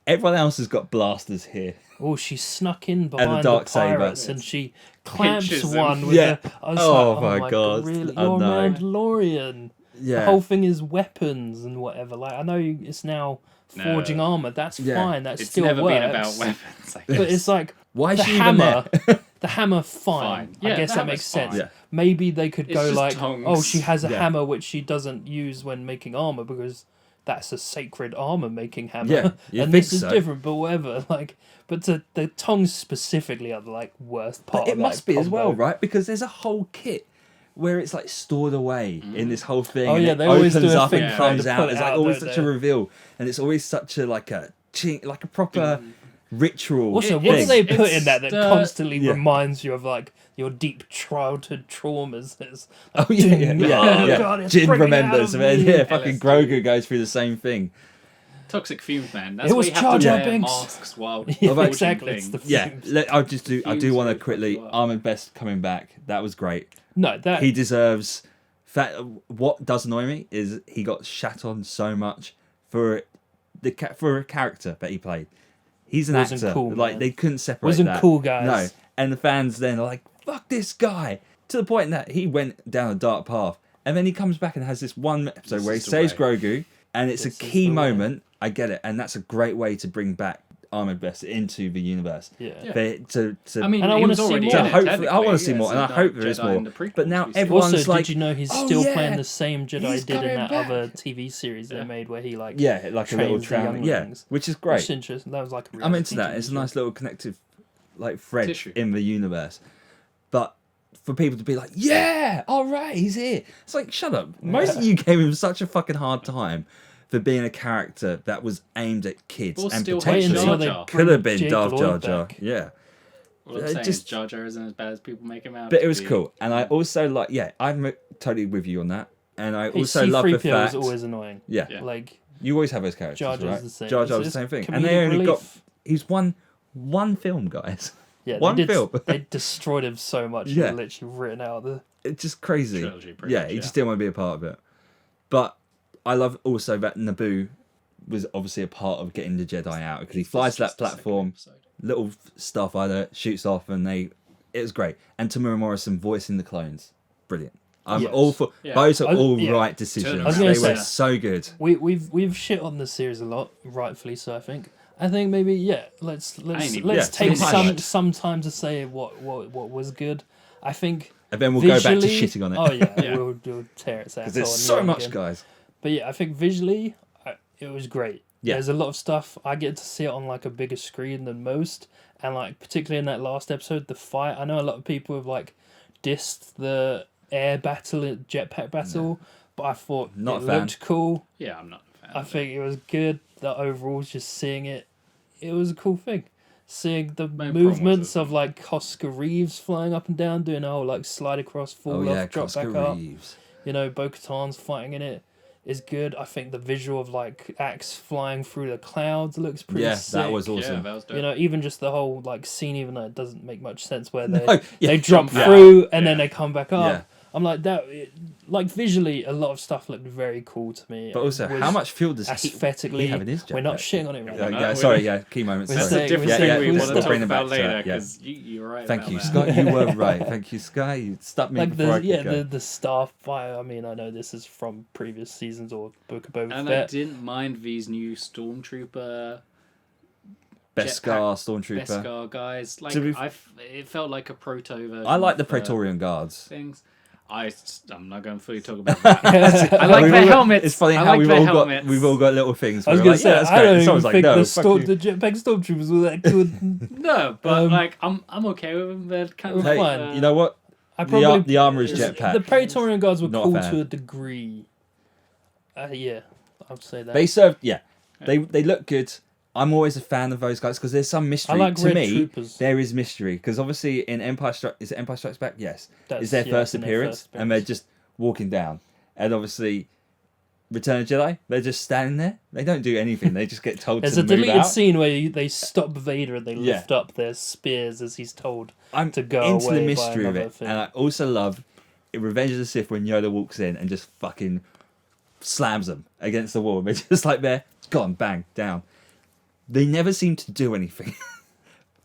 everyone else has got blasters here. Oh, she snuck in behind the Darksaber. pirates and she clamps Pinches them. one with Yeah. I was Oh like, my God. really? I You're a know. Mandalorian. Yeah, The whole thing is weapons and whatever. Like, I know it's now forging No. armor. That's Yeah. fine. That It's still never works. been about weapons. I But guess. it's like why the is she even hammer. there? The hammer, fine. Fine. I Yeah, guess the that hammer's makes sense. fine. Yeah. Maybe they could It's go just like, tongs. oh, she has a Yeah. hammer which she doesn't use when making armor because that's a sacred armor making hammer. Yeah, you'd and think this is so. different, but whatever. Like, but the tongs specifically are the like worst part. But it of that must be as well, combo. right? Because there's a whole kit where it's like stored away in this whole thing. Oh, and yeah, it they always opens do a up thing and trying comes to out. pull it It's like out, always don't such a they? reveal, and it's always such a like a proper ritual. Also, It- what do it's- they put in it's that the- constantly Yeah. reminds you of like your deep childhood traumas? It's Oh yeah, yeah, ding, yeah. oh, yeah. God, it's Jin bringing out remembers, of and then me. yeah, fucking LSD. Grogu goes through the same thing. Toxic fumes, man. That's It why was you have Jar to Jar wear Binks. masks while Yeah, forging exactly, it's things. the- Yeah, Fumes. I do Fumes want to really quickly. fuck you up. Armored Best coming back. That was great. No, that He deserves. What does annoy me is he got shat on so much for for a character that he played. He's an Wasn't actor. cool, Like man. they couldn't separate. Wasn't that. cool, guys. No, and the fans then are like, "Fuck this guy," to the point that he went down a dark path, and then he comes back and has this one episode This where he is the saves way. Grogu, and it's This a is key the way. moment. I get it, and that's a great way to bring back Armored Best into the universe. Yeah. To I mean, And I he wanna was see already more. in to it, hopefully, I technically, want to see yeah, more, and I so hope there is Jedi more. in the prequels, But now we see. everyone's Also, like, did you know he's "Oh, still yeah, playing the same Jedi he's did in coming that back." other TV series they Yeah. made where he like Yeah, like a little trains the traveling. Yeah, younglings. which is Which great. is interesting. That was like a I'm into reality that. It's a TV nice show. little connective, like thread Tissue. in the universe. But for people to be like, "Yeah, all right, he's here," it's like, shut up. Most of you gave him such a fucking hard time for being a character that was aimed at kids Or and still potentially Jar Jar. could have been Jake Darth Jar Lloyd Jar. back. Yeah. What I'm saying is Jar Jar isn't as bad as people make him out. But to it was be. cool. And I also like, I'm totally with you on that. And I Hey, also love the C-3PO fact. was always annoying. Yeah. Yeah. Like, You always have those characters, Jar Jar's right? the same. Jar Jar was It's the same thing. comedic And they only got. relief. He's one film, guys. Yeah, One they did, film. They destroyed him so much. Yeah. Yeah. Literally written out the. It's just crazy. Trilogy, pretty Yeah, much, he yeah. just didn't want to be a part of it. But I love also that Naboo was obviously a part of getting the Jedi out because he flies to that Just the second platform, episode. little stuff either shoots off, and it was great. And Tamura Morrison voicing the clones, brilliant. I'm Yes. all for Yeah. those are all Yeah. right decisions. I was gonna They were say- so good. We've shit on the series a lot, rightfully so. I think maybe let's even- take yeah, some time to say what was good. I think And then we'll go back to visually- shitting on it. Oh yeah, Yeah. we'll tear its ass. Because there's so much, guys. But yeah, I think visually it was great. Yeah. There's a lot of stuff. I get to see it on like a bigger screen than most, and like particularly in that last episode, the fight. I know a lot of people have like dissed the air battle, jetpack battle, but I thought Not it a fan. looked cool. Yeah, I'm not a fan. I think it was good. The overall, just seeing it, it was a cool thing. Seeing the Main problem movements was of like Oscar Reeves flying up and down, doing a whole like slide across, fall Oh off, yeah, drop Oscar back up. Reeves. You know, Bo-Katan's fighting in it is good. I think the visual of like Axe flying through the clouds looks pretty Yeah, sick. that was Yeah, awesome. that was dope. You know, even just the whole like scene, even though it doesn't make much sense, where No, they yeah, they drop jump out. through and then Yeah. they come back up. Yeah. I'm like that. Like visually, a lot of stuff looked very cool to me. But also, It was how much fuel does aesthetically? he have in his We're not jetpack? shitting on it right Yeah, now. No, sorry, we- key moments. We're That's sorry. a saying- different yeah, thing yeah, we we'll want to stop. talk Bring it back about to that, later yeah. because you're right. Thank about you, that. Scott. You were right. Thank you, Sky. You stopped me Like before I the could go. the staff fight. I mean, I know this is from previous seasons or Book of Boba And I Fett. didn't mind these new Stormtrooper Beskar, jetpack Stormtrooper. Beskar guys. Like To be it felt like a proto version. I like the of, Praetorian Guards. things. I'm not going to fully talk about that. I like We've their all got- helmets. It's funny I how like we've their all helmets. got little things. I was where gonna we're say, like, yeah, that's I great. don't And even someone's like, think no, the, fuck you. the jetpack stormtroopers were that good. No, but Um, like I'm okay with them. They're kind of Hey, Hey, you know what? I The probably the armorer's jetpack. The Praetorian Guards were Not a cool fan. to a degree. Yeah, I'd say that. They served. Yeah, they look good. I'm always a fan of those guys because there's some mystery. I like to Red me, Troopers. there is mystery because obviously in Empire Strikes Back? Yes, That's- is their yeah, first in their appearance, first and they're appearance. just walking down, and obviously Return of the Jedi, they're just standing there. They don't do anything. They just get told There's to a move deleted out. scene where they stop Vader and they Yeah. lift up their spears as he's told I'm to go into away the by mystery of another it, thing. and I also love in Revenge of the Sith when Yoda walks in and just fucking slams them against the wall. They're just like there, gone, bang, down. They never seem to do anything,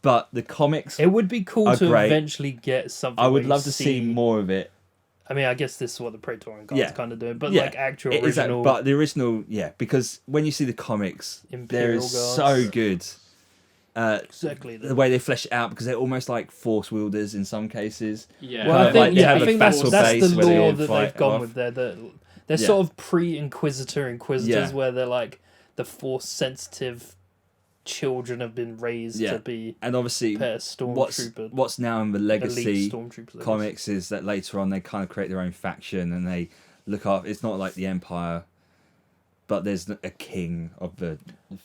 but the comics. It would be cool are to great. eventually get something. I would where you love to see more of it. I mean, I guess this is what the Praetorian Guards Yeah. kind of doing, but Yeah, like actual It is that- original. but the original, yeah, because when you see the comics, they're Imperial so Guards. good. exactly. The way they flesh it out because they're almost like force wielders in some cases. Yeah. Well, I Like, think they yeah, have I a think that's battle that's base the where they law all that fight they've gone off. with there. They're Yeah. sort of Inquisitors, Yeah. where they're like the force sensitive children have been raised Yeah. to be And obviously, better stormtrooper. what's now in the legacy elite stormtroopers, I guess. comics is that later on they kind of create their own faction and they look up. It's not like the Empire, but there's a king of the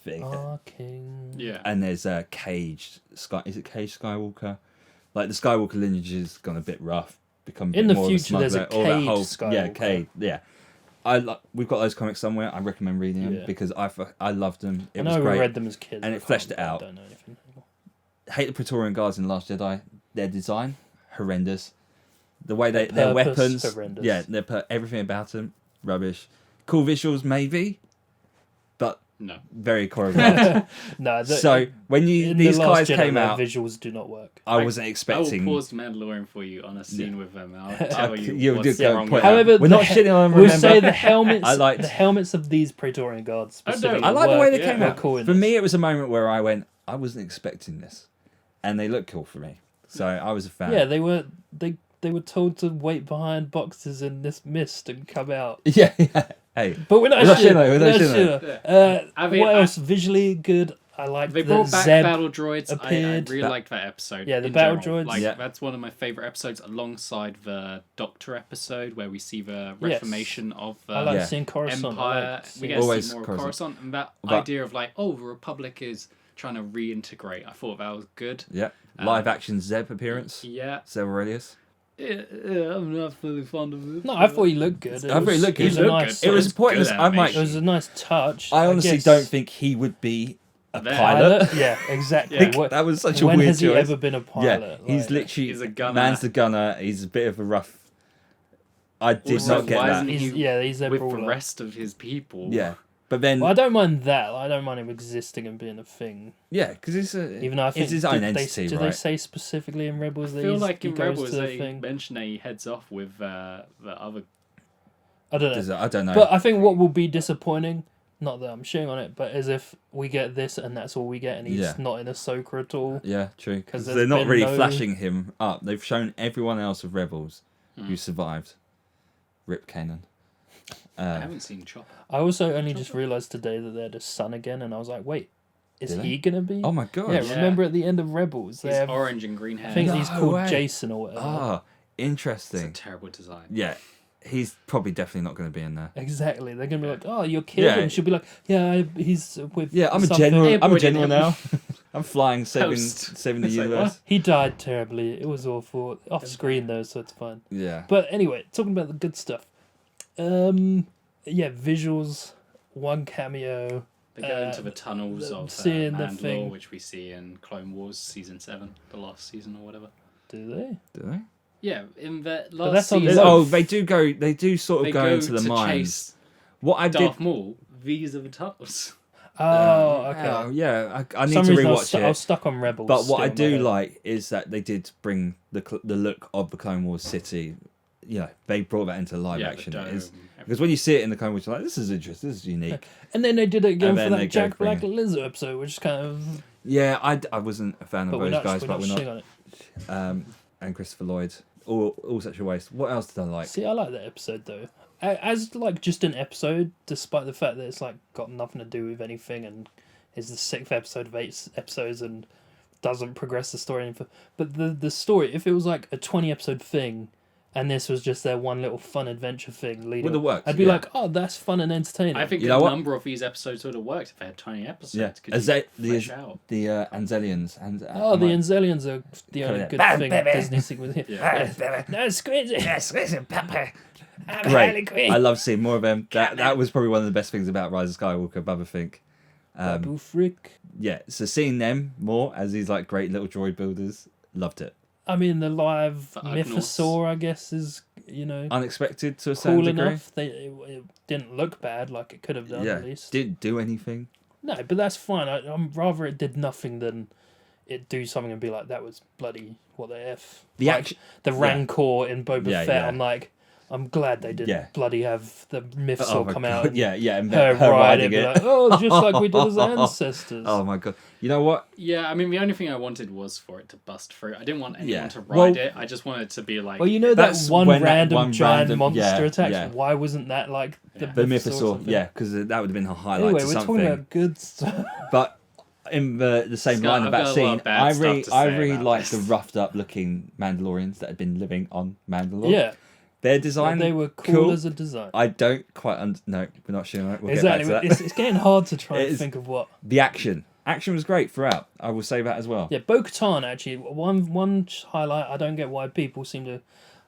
thing, Ah, King. Yeah. and there's a Cage Sky. Is it Cage Skywalker? Like the Skywalker lineage has gone a bit rough. Become a bit In the more of a future, there's a smuggler, all that Cade whole- Yeah, Skywalker. Cade. Yeah. We've got those comics somewhere. I recommend reading them Yeah. because I loved them. It I was know great. we read them as kids, And I it fleshed can't- it out. I don't know anything anymore. Hate the Praetorian Guards in Last Jedi. Their design horrendous. The way their purpose, weapons, horrendous. yeah, everything about them rubbish. Cool visuals maybe, but No. very choreographed. No, So when in these the Last guys Jedi, came their out, visuals do not work. I wasn't expecting. I will pause the Mandalorian for you on a scene with them. And I'll tell you You what's did go wrong point with out. them. However, We're not shitting on them, We'll remember? say the helmets. I liked- the helmets of these Praetorian Guards. I know. Specifically I like the way they Yeah. came were out. cool in For this. me, it was a moment where I went, I wasn't expecting this, and they look cool for me. So I was a fan. Yeah, they were told to wait behind boxes in this mist and come out. yeah. Hey, But we're not We're not shitting. shitting on it, we're not We're shitting on not shitting. I mean, What I- else? Visually good. I like They that brought back Zeb battle droids. I appeared. really liked that episode. Yeah, the in battle general. droids. Like, Yeah. that's one of my favourite episodes alongside the Doctor episode where we see the Yes. reformation of the I like Yeah. seeing Coruscant. Empire. We get to Always see more of Coruscant. Coruscant. And that But- idea of like, oh, the Republic is trying to reintegrate. I thought that was good. Yeah. Live action Zeb appearance. Yeah. Zeb Aurelius. I'm not fully fond of it. No, I thought he looked good. I thought he looked good. It was He a looked nice. good. It was Good pointless. I'm like, It was a nice touch. I honestly guess. don't think he would be a There. pilot. Yeah, exactly. Yeah. What- That was such a when weird has he choice. ever been a Yeah, pilot? he's Like, literally He's a gunner. man's the gunner. He's a bit of a rough. I did Also, not get why that. isn't he he's a with the brawler. rest of his people? Yeah, but then Well, I don't mind that. I don't mind him existing and being a thing. yeah, because it's a Even though I think it's his own did entity, they right? say specifically in Rebels I that feel he's, like he in goes Rebels to the they thing? mention that he heads off with the other. I don't know. Does it- I don't know. But I think what will be disappointing, not that I'm shitting on it, but is if we get this and that's all we get, and he's Yeah. not in Ahsoka at all. Yeah, true. Because 'Cause there's they're not been really no- flashing him up. They've shown everyone else of Rebels Hmm. who survived. Rip Kanan. I haven't seen Chopper. I also only just realised today that they're the son again, and I was like, wait, is Did they? he gonna be? Oh my god. yeah, Yeah. remember at the end of Rebels, they He's have, orange and green hair. I think he's No called way. Jason or whatever. Ah, It's a interesting. terrible design. Yeah, he's probably definitely not going to be in there. Exactly. They're gonna be like, oh, your kid, Yeah. and she'll be like, yeah, he's with. Yeah, I'm a something." general. Hey, I'm a boy, general didn't now. I'm flying, saving Host. the It's like, universe. He died terribly. It was awful. Off screen though, so it's fine. Yeah. But anyway, talking about the good stuff. Yeah, visuals, one cameo. They go into the tunnels of seeing the Mandalore, thing. which we see in Clone Wars season 7, the last season or whatever. Do they? Do they? Yeah, in the that's last on season, the- Oh, they do go. They do sort of they go into the to mines. chase What I did. Darth Maul. These are the tunnels. Oh, okay. Oh, yeah, I For need some to reason, rewatch I was it. stuck on Rebels. But what I still in my do head. like is that they did bring the look of the Clone Wars city. You know, they brought that into live Yeah, action. the It is- dome, because when you see it in the Clone Wars, you're like, this is interesting. This is unique. And then they did it again And for then they that go Jack bring Black Lizard episode, which is kind of. Yeah, I wasn't a fan of But we're those not, guys, we're but not we're shitting not. on it. And Christopher Lloyd, all such a waste. What else did I like? See, I like that episode though. As like just an episode, despite the fact that it's like got nothing to do with anything and is the 6th episode of 8 episodes and doesn't progress the story. But the story, if it was like a 20 episode thing, and this was just their one little fun adventure thing leading, Would have worked, I'd be yeah. like, oh, that's fun and entertaining. I think You a know what? number of these episodes would have worked if they had 20 episodes. Yeah, Could as you they, flesh out? the Anzelians and Oh, the Anzelians are the only good Bam, thing baby. Disney thing with him. Yeah. No, Squidgy. Yes, listen, Papa. I'm Harley Great. Quinn. I love seeing more of them. That was probably one of the best things about Rise of Skywalker. Bubba Fink. Babu Frick. Yeah, so seeing them more as these like great little droid builders, loved it. I mean, the live The Ugnaughts. Mythosaur, I guess, is, Unexpected to a certain cool degree. enough. It didn't look bad, like it could have done Yeah, at least. didn't do anything. No, but that's fine. I'm rather it did nothing than it do something and be like, that was bloody what the F. The Like, action- the Rancor in Boba Yeah, Fett. yeah. I'm like, I'm glad they didn't Yeah. bloody have the Mythosaur Oh my come God, out. And yeah, and her her riding riding it. it. Like, oh, just like we did as ancestors. Oh my god! You know what? Yeah, I mean, the only thing I wanted was for it to bust through. I didn't want anyone Yeah. to ride Well- it. I just wanted it to be like. Well, you know that That's one when that random one giant random- monster yeah, attacks. yeah. Why wasn't that like the The Mythosaur? or Mythosaur, something? yeah, because that would have been a highlight Anyway, to we're something. talking about good stuff. But in the same Scott, line of I've that got a lot scene, of bad I stuff really, to I say really about liked this. the roughed up looking Mandalorians that had been living on Mandalore. Yeah, Their design, they were cool as a design. I don't quite no, we're not showing it. We'll Exactly. get back to that. It's getting hard to try It and is- think of what. The action was great throughout. I will say that as well. Yeah, Bo-Katan actually. One highlight. I don't get why people seem to.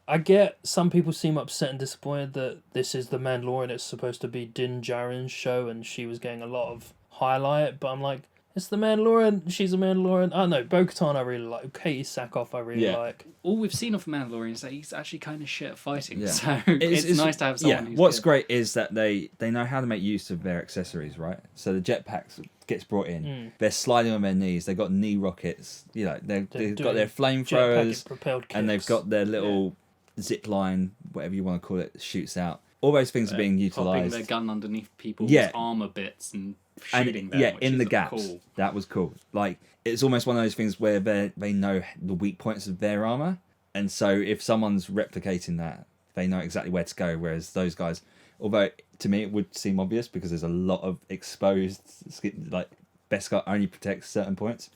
I get some people seem upset and disappointed that this is the Mandalorian. It's supposed to be Din Djarin's show, and she was getting a lot of highlight. But I'm like, it's the Mandalorian. She's a Mandalorian. I don't know. Bo-Katan I really like. Katie Sackhoff I really Yeah. like. All we've seen of Mandalorian is that he's actually kind of shit at fighting. Yeah. So it's nice to have someone who's what's good. great is that they know how to make use of their accessories, right? So the jetpacks gets brought in. They're sliding on their knees. They've got knee rockets. You know, they've got their flamethrowers, propelled and they've kicks. got their little zip line, whatever you want to call it, shoots out. All those things are being Popping utilized. their gun underneath people's Yeah. armor bits and And shooting them. yeah, which in is the gaps. Cool. That was cool. Like it's almost one of those things where they know the weak points of their armor, and so if someone's replicating that, they know exactly where to go. Whereas those guys, although to me it would seem obvious because there's a lot of exposed skin, like Beskar only protects certain points.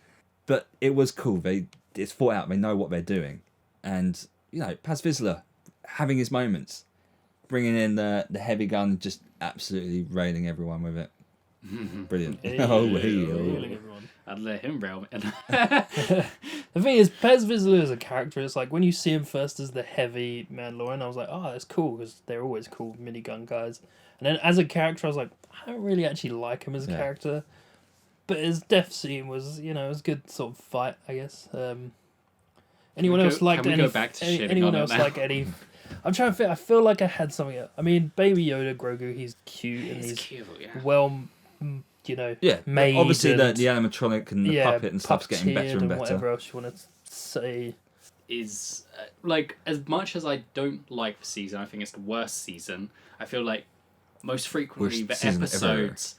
But it was cool. It's thought out. They know what they're doing. And, Paz Vizsla having his moments. Bringing in the heavy gun, just absolutely railing everyone with it. Brilliant. Railing everyone. I'd let him rail me. The thing is, Paz Vizsla as a character, it's like when you see him first as the heavy Mandalorian, I was like, oh, that's cool, because they're always cool minigun guys. And then as a character, I was like, I don't really actually like him as a character. But his death scene was, it was a good sort of fight, I guess. Anyone else like any? Anyone else like any? I'm trying to think. I feel like I had something. I mean, Baby Yoda, Grogu, he's cute and he's cute, well, made. Obviously, and, the animatronic and the puppet and stuff's getting better and better. Whatever else you want to say. Is like, as much as I don't like the season, I think it's the worst season. I feel like most frequently the episodes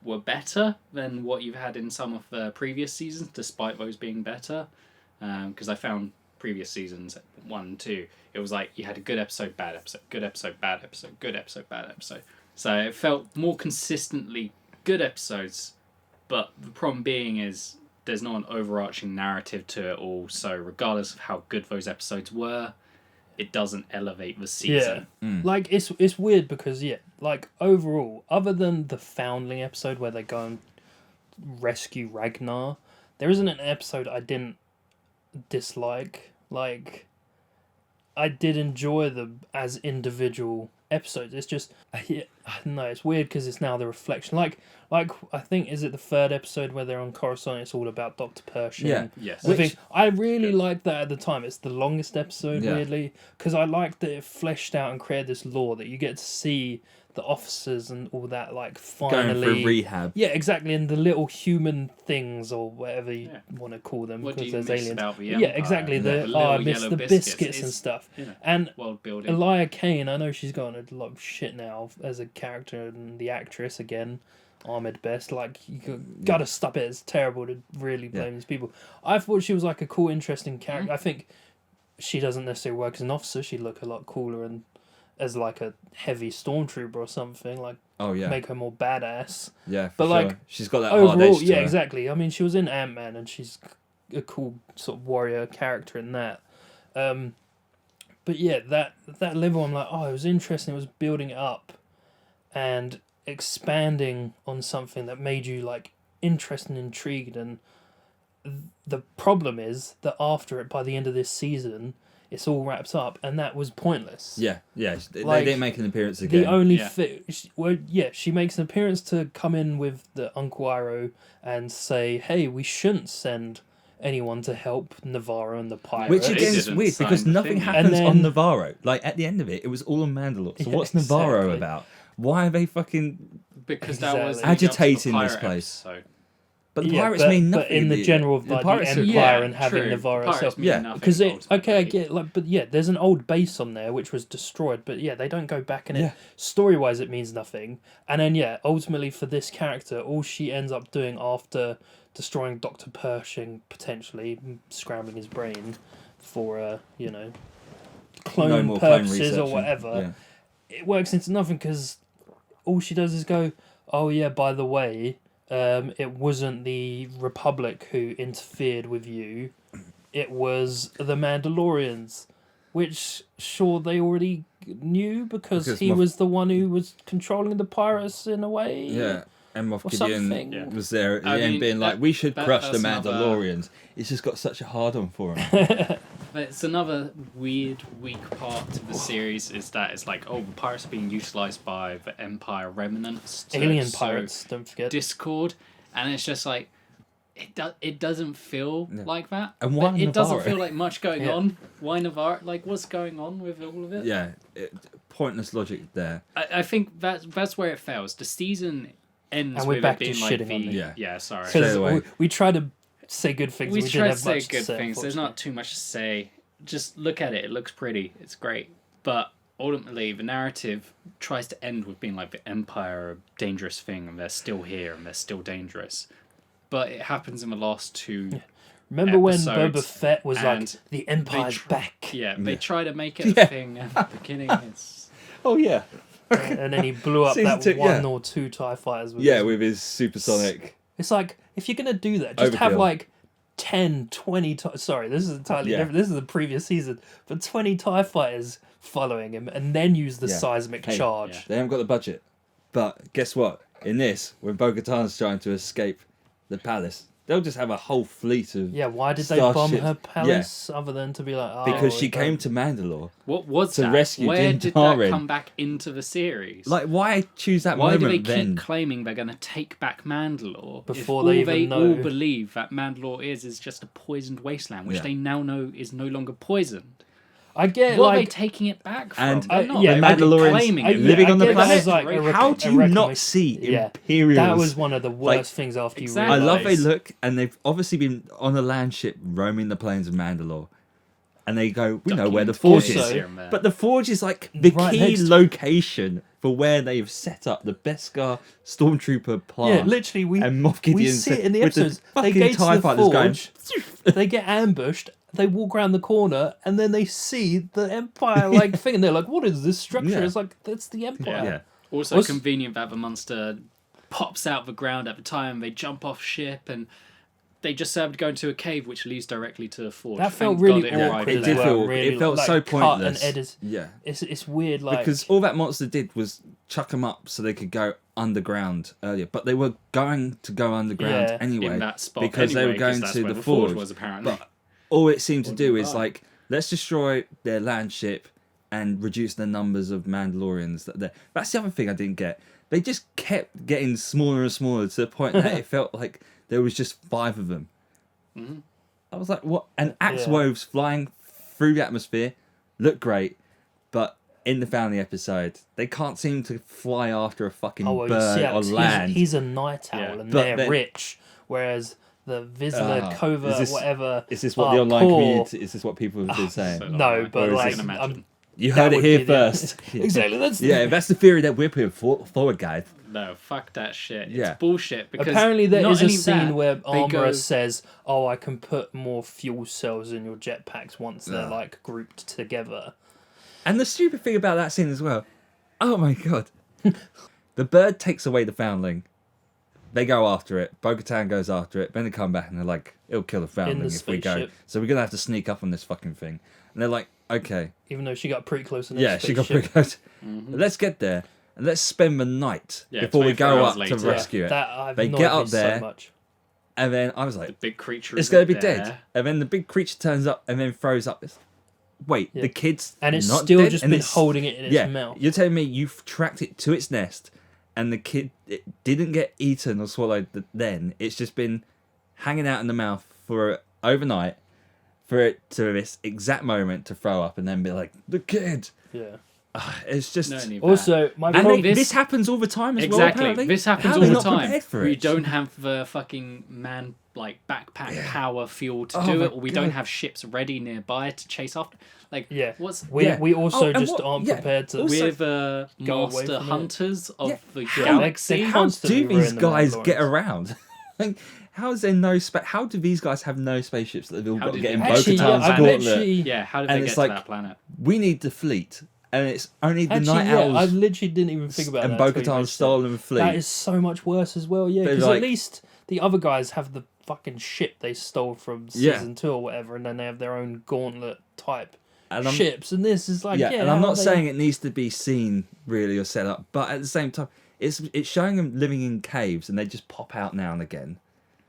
were better than what you've had in some of the previous seasons, despite those being better. Because I found previous seasons 1 and 2, it was like you had a good episode, bad episode, good episode, bad episode, good episode, bad episode. So it felt more consistently good episodes, but the problem being is there's not an overarching narrative to it all. So regardless of how good those episodes were, it doesn't elevate the season. Yeah. Like it's weird because like overall, other than the Foundling episode where they go and rescue Ragnar, there isn't an episode I didn't dislike. Like, I did enjoy them as individual episodes. It's just, no, it's weird because it's now the reflection. Like I think, is it the 3rd episode where they're on Coruscant? It's all about Dr. Pershing. Yeah. Yes. I really liked that at the time. It's the longest episode, weirdly, because I liked that it fleshed out and created this lore that you get to see the officers and all that, like, finally going for rehab. Yeah, exactly, and the little human things or whatever you want to call them, What do because you there's miss aliens. about the Yeah, Empire? exactly. I miss the biscuits and stuff. And world building. Elia Kane, I know she's gotten a lot of shit now as a character and the actress again. Ahmed Best, like, you gotta stop it. It's terrible to really blame these people. I thought she was like a cool, interesting character. I think she doesn't necessarily work as an officer. She'd look a lot cooler and as like a heavy stormtrooper or something, like make her more badass. Yeah, but sure. like she's got that overall, hard edge to her. exactly. I mean, she was in Ant-Man and she's a cool sort of warrior character in that. But yeah, that level, I'm like, it was interesting. It was building it up and expanding on something that made you like interested and intrigued. And the problem is that after it, by the end of this season, it's all wrapped up, and that was pointless. Yeah. Like, they didn't make an appearance again. The only she makes an appearance to come in with the Uncle Iroh and say, "Hey, we shouldn't send anyone to help Navarro and the pirates." Which again is weird because nothing happens on Navarro. Like at the end of it was all on Mandalore. So what's Navarro about? Why are they fucking because that was agitating this place? Episode. But the pirates mean nothing. But in the general of like, the Empire and having Navarro itself. Because I get there's an old base on there which was destroyed, but they don't go back in it. Story wise it means nothing. And then ultimately for this character, all she ends up doing after destroying Dr. Pershing, potentially scrambling his brain for clone purposes or whatever, it works into nothing because all she does is go, oh yeah, by the way, it wasn't the Republic who interfered with you. It was the Mandalorians, which sure they already knew because he was the one who was controlling the pirates in a way. Yeah, and Moff Gideon was there at the end being like, we should crush the Mandalorians. He's just got such a hard-on for him. But it's another weird, weak part to the series is that it's like, the pirates are being utilised by the Empire remnants. Alien pirates, don't forget. Discord. And it's just like, it doesn't feel like that. And why it doesn't feel like much going on. Why Navarro? Like, what's going on with all of it? Yeah, pointless logic there. I think that's where it fails. The season ends and we're with back it being to like shitting on it. Sorry. Because we try to say good things. We try to say good things. There's not too much to say. Just look at it. It looks pretty. It's great. But ultimately, the narrative tries to end with being like the Empire are a dangerous thing, and they're still here, and they're still dangerous. But it happens in the last 2 Remember when episodes, Boba Fett was like, the Empire's back? Yeah, they try to make it a thing at the beginning. It's... Oh, yeah. And then he blew up that 1 or 2 TIE fighters. With his supersonic It's like, if you're going to do that, just have Overkill. like 10, 20... Sorry, this is entirely Yeah. different. This is the previous season. But 20 TIE fighters following him, and then use the Yeah. seismic Hey, charge. They haven't got the budget. But guess what? In this, when Bo-Katan's trying to escape the palace, they'll just have a whole fleet of Yeah, why did they bomb starships. her palace other than to be like, oh... Because she we came don't- to Mandalore. What was To that? rescue Where Din did Djarin. that come back into the series? Like, why choose that Why do moment they then? keep claiming they're going to take back Mandalore Before if they all even they know? all believe that Mandalore is just a poisoned wasteland, which Yeah. they now know is no longer poisoned? I get, What are they like... taking it back from? And They're not. yeah, They're Mandalorians claiming it. living on the get that planet. as, like, a How do you not reclamation- see Yeah, Imperials? that was one of the worst Like, things after you exactly. I realize. love they look, and they've obviously been on a land ship roaming the plains of Mandalore. And they go, we know where the forge Also- is. here and there. But the forge is like the Right key next to- location for where they've set up the Beskar stormtrooper plant. Yeah, literally, we and Moff Gideon we see it in the with the episodes. They fucking get to TIE the fighters going, forge, they get ambushed, they walk around the corner, and then they see the Empire like thing, and they're like, "What is this structure?" Yeah. It's like, that's the Empire. Yeah. Also What's- convenient that the monster pops out of the ground at the time. They jump off ship and they just have to go into a cave, which leads directly to the forge. That felt Thank really God it awkward arrived It as did there. well. feel- really, it felt like, so cut pointless. And edit. Yeah. It's weird, like Because all that monster did was chuck them up so they could go underground earlier. But they were going to go underground Yeah. anyway. in that spot because they anyway, were going 'cause that's to where the forge forge. was apparently. But all it seemed to Or do the is bar. like, let's destroy their land ship and reduce the numbers of Mandalorians that are there. That's the other thing I didn't get. They just kept getting smaller and smaller to the point that it felt like there was just 5 of them. Mm-hmm. I was like, what? And axe woves flying through the atmosphere look great, but in the family episode, they can't seem to fly after a fucking oh, well, you bird see, on he's, land. he's a night owl, Yeah. and But they're then- rich, whereas the Vizsla, Ah, Covert, is this- whatever. Is this what are the online poor. community? Is this what people have been saying? So No, like, but Or is like, this- I can imagine. You that heard it would here be the- first. exactly. That's the Yeah, that's the theory that we're putting forward, guys. No, fuck that shit. Yeah. It's bullshit. Because Apparently, there not is a only scene that, where they Armorer go- says, "Oh, I can put more fuel cells in your jetpacks once they're Yeah. like grouped together." And the stupid thing about that scene as well. Oh my god. The bird takes away the foundling. They go after it. Bo-Katan goes after it. Then they come back and they're like, it'll kill the foundling if we go. spaceship. So we're going to have to sneak up on this fucking thing. And they're like, okay. Even though she got pretty close in Yeah, the she got spaceship. pretty close. Let's get there. And let's spend the night Yeah, before we 24 go hours up later. to rescue it. That I've They annoyed get me up there. so much. And then I was like, The big creature it's is going to be there. dead. And then the big creature turns up and then throws up. Wait, Yeah. the kid's And it's not still dead? just And been it's- holding it in its yeah, mouth. You're telling me you've tracked it to its nest and the kid it didn't get eaten or swallowed then. It's just been hanging out in the mouth for overnight for it to this exact moment to throw up and then be like, the kid. Yeah. It's just... No need for Also, my and problem, this happens all the time as well, Exactly. apparently. This happens How all are they the not time. prepared for We it? don't have the fucking backpack power fuel to Oh do my it, or we God. don't have ships ready nearby to chase after. Like, yeah, what's we Yeah. we also and just what- aren't yeah, prepared to. also- we're Go away master from it. hunters of Yeah. the How- galaxy. they're How constantly do these ruining the guys get Mandalorians. around? Like, how is there no how do these guys have no spaceships that they've all How got to did get they in actually- Bo-Katan's yeah, I've gauntlet? literally- Yeah, how did And they it's get like- to that planet? We need the fleet, and it's only the Actually, Night yeah, Owls I literally didn't even think about and that. until you Bo-Katan's mentioned it. stolen fleet. That is so much worse as well. Yeah, They're because like- at least the other guys have the fucking ship they stole from Yeah. season 2 or whatever, and then they have their own gauntlet type And I'm- ships. And this is like, yeah, yeah, and I'm how not they- saying it needs to be seen really or set up, but at the same time, it's showing them living in caves, and they just pop out now and again.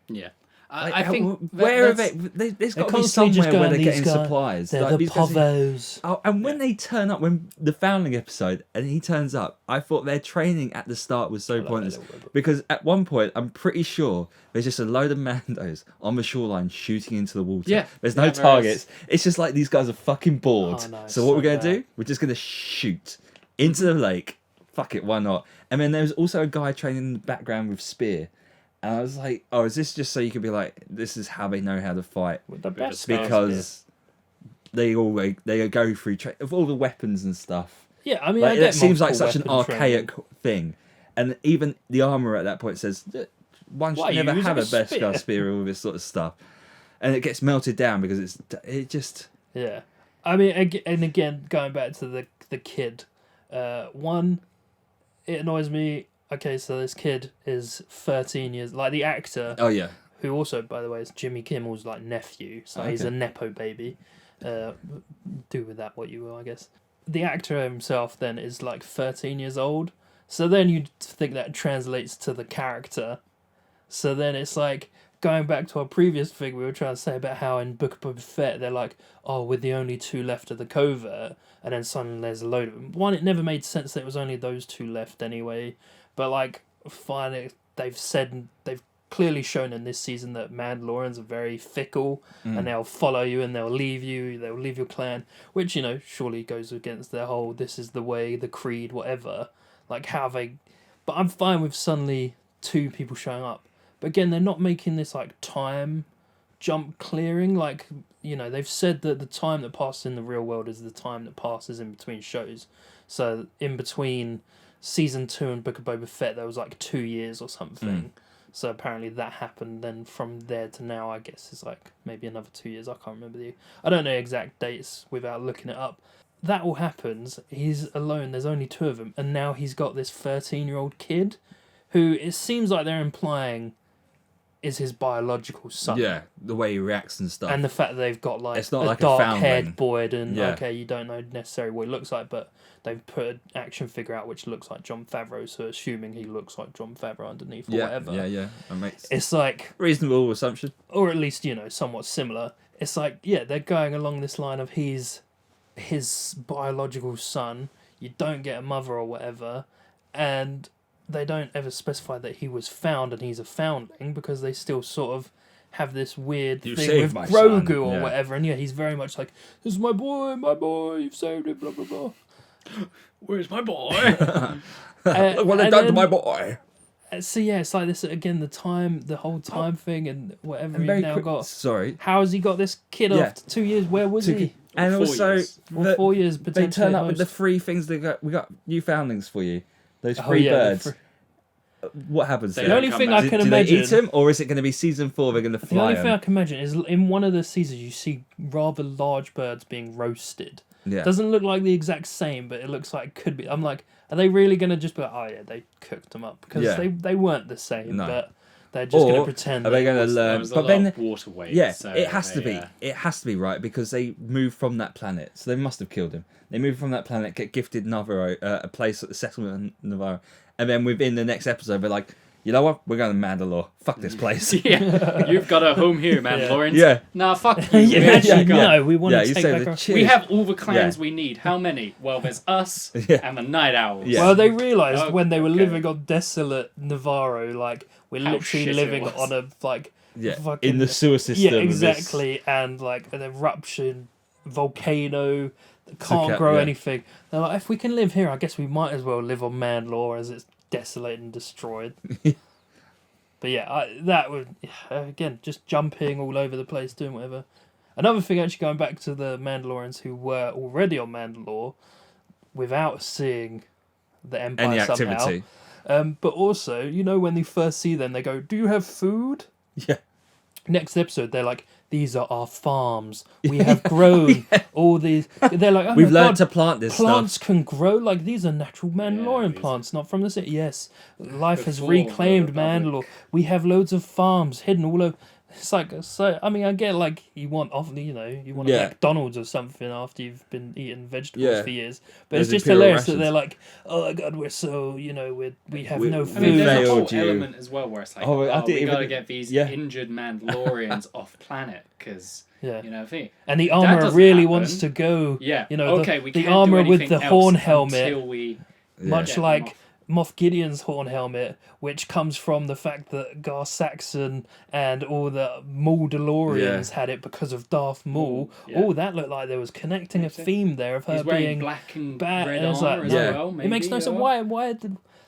Yeah. Like, I think where are that's- There's They're got to be constantly just somewhere where going, they're "These getting guys, supplies. They're Like, the these guys- povos. Oh, and when they turn up, when the Foundling episode, and he turns up, I thought their training at the start was so pointless. Because at one point, I'm pretty sure there's just a load of Mandos on the shoreline shooting into the water. Yeah. There's no Yeah, there targets. It's just like these guys are fucking bored. Oh, no, so what so we're going to bad. do? We're just going to shoot into the lake. Fuck it, why not? And then there's also a guy training in the background with spear. And I was like, oh, is this just so you could be like, this is how they know how to fight? With the best spear. Because they go through of all the weapons and stuff. Yeah, I mean, Like, I it get seems like multiple such an weapon archaic training. thing. And even the armor at that point says, one Why, should you never using have a a Beskar spear? spear or all this sort of stuff. And it gets melted down because it just... Yeah, I mean, and again, going back to the kid, one, it annoys me okay, so this kid is 13 years, like the actor, Oh yeah. who also, by the way, is Jimmy Kimmel's like nephew, so he's a Okay. nepo baby. Do with that what you will, I guess. The actor himself then is like 13 years old, so then you'd think that translates to the character. So then it's like going back to our previous thing we were trying to say about how in Book of Boba Fett they're like, oh, we're the only two left of the covert, and then suddenly there's a load of them. One, it never made sense that it was only those two left anyway, but like finally they've clearly shown in this season that Mandalorians are very fickle, and they'll follow you and they'll leave your clan, which, you know, surely goes against their whole this is the way, the creed, whatever. Like how they, but I'm fine with suddenly two people showing up. But again, they're not making this like time jump clearing. Like, you know, they've said that the time that passes in the real world is the time that passes in between shows. So in between season 2 and Book of Boba Fett, there was like 2 years or something. So apparently that happened. Then from there to now, I guess is like maybe another 2 years. I can't remember I don't know exact dates without looking it up. That all happens. He's alone. There's only 2 of them, and now he's got this 13-year-old kid, who it seems like they're implying is his biological son. Yeah, the way he reacts and stuff. And the fact that they've got like It's not a like a foundling. dark-haired boy, and Yeah. okay, you don't know necessarily what he looks like, but they've put an action figure out which looks like Jon Favreau, so assuming he looks like Jon Favreau underneath or whatever. Yeah. That makes It's like, reasonable assumption. or at least, you know, somewhat similar. It's like, yeah, they're going along this line of he's his biological son, you don't get a mother or whatever, and they don't ever specify that he was found and he's a foundling, because they still sort of have this weird You thing saved with my Grogu son, or yeah. whatever, and yeah, he's very much like, this is my boy, you've saved him, blah blah blah. Where's my boy? Look what they've and done to then- my boy. So yeah, it's like this again, the whole time thing and whatever he's Very now quick. got. Sorry. How has he got this kid Yeah. after 2 years? Where was he? And 4 also, years. Well, 4 years they potentially. turn at up with most. the 3 things we got new foundlings for you. Those Oh, 3 yeah, the birds. fr- What happens They there? The only come thing back. I can Do they imagine. eat them, or is it going to be season 4? They're going to The fly only thing I them? can imagine is in one of the seasons you see rather large birds being roasted. Yeah. Doesn't look like the exact same, but it looks like it could be. I'm like, are they really going to just be like, oh yeah, they cooked them up? Because Yeah. they weren't the same, No. but they're just going to pretend. Are they that it going to was- There learn? was a But lot then, of water weight. yeah, so it has to they, be. It has to be, right? Because they moved from that planet, so they must have killed him. They moved from that planet, get gifted Navarro, a place at the settlement in Navarro, and then within the next episode, they're like, you know what? We're going to Mandalore. Fuck this place. Yeah, you've got a home here, Mandalorians. Yeah. Nah, fuck you. Yeah, We actually, actually got- no, we want Yeah, to you take say back the our... cheers. We have all the clans Yeah. we need. How many? Well, there's us Yeah. and the Night Owls. Yeah. Well, they realised Oh, when they were okay. living on desolate Navarro, like, we're How literally shit it living was. on a, like, Yeah, fucking... in the sewer system. Yeah, of this- exactly, and, like, an eruption, volcano, that can't out- grow yeah. anything. They're like, if we can live here, I guess we might as well live on Mandalore as it's desolate and destroyed. But yeah, that would, again, just jumping all over the place, doing whatever. Another thing, actually, going back to the Mandalorians who were already on Mandalore without seeing the Empire Any somehow. activity. But also, you know, when they first see them, they go, do you have food? Yeah. Next episode, they're like, these are our farms. We have grown all these. They're like, oh We've my learned God, to plant this plants stuff. can grow. Like, these are natural Mandalorian these- plants, not from the city. Yes, life has Before reclaimed the Republic. Mandalore. We have loads of farms hidden all over. It's like, so, I mean, I get like, you want, you know, you want a Yeah. McDonald's or something after you've been eating vegetables Yeah. for years. But There's it's just Imperial hilarious that rations. they're like, oh my God, we're so, you know, we have We- no we food. I mean, there's a failed whole you. element as well where it's like, Oh, I we didn't got to even- get these yeah. injured Mandalorians off planet because, Yeah. you know, I think. And the That armor doesn't really happen. wants to go. Yeah, You know, okay, the we can't armor do with anything the else horn helmet. until we Much get them like off. Moff Gideon's horn helmet, which comes from the fact that Gar Saxon and all the Mandalorians had it because of Darth Maul. yeah. Oh, that looked like there was connecting a theme there of her He's wearing being black and bad. red And it's armor like, as no, Yeah. well. it makes no maybe, sense. or-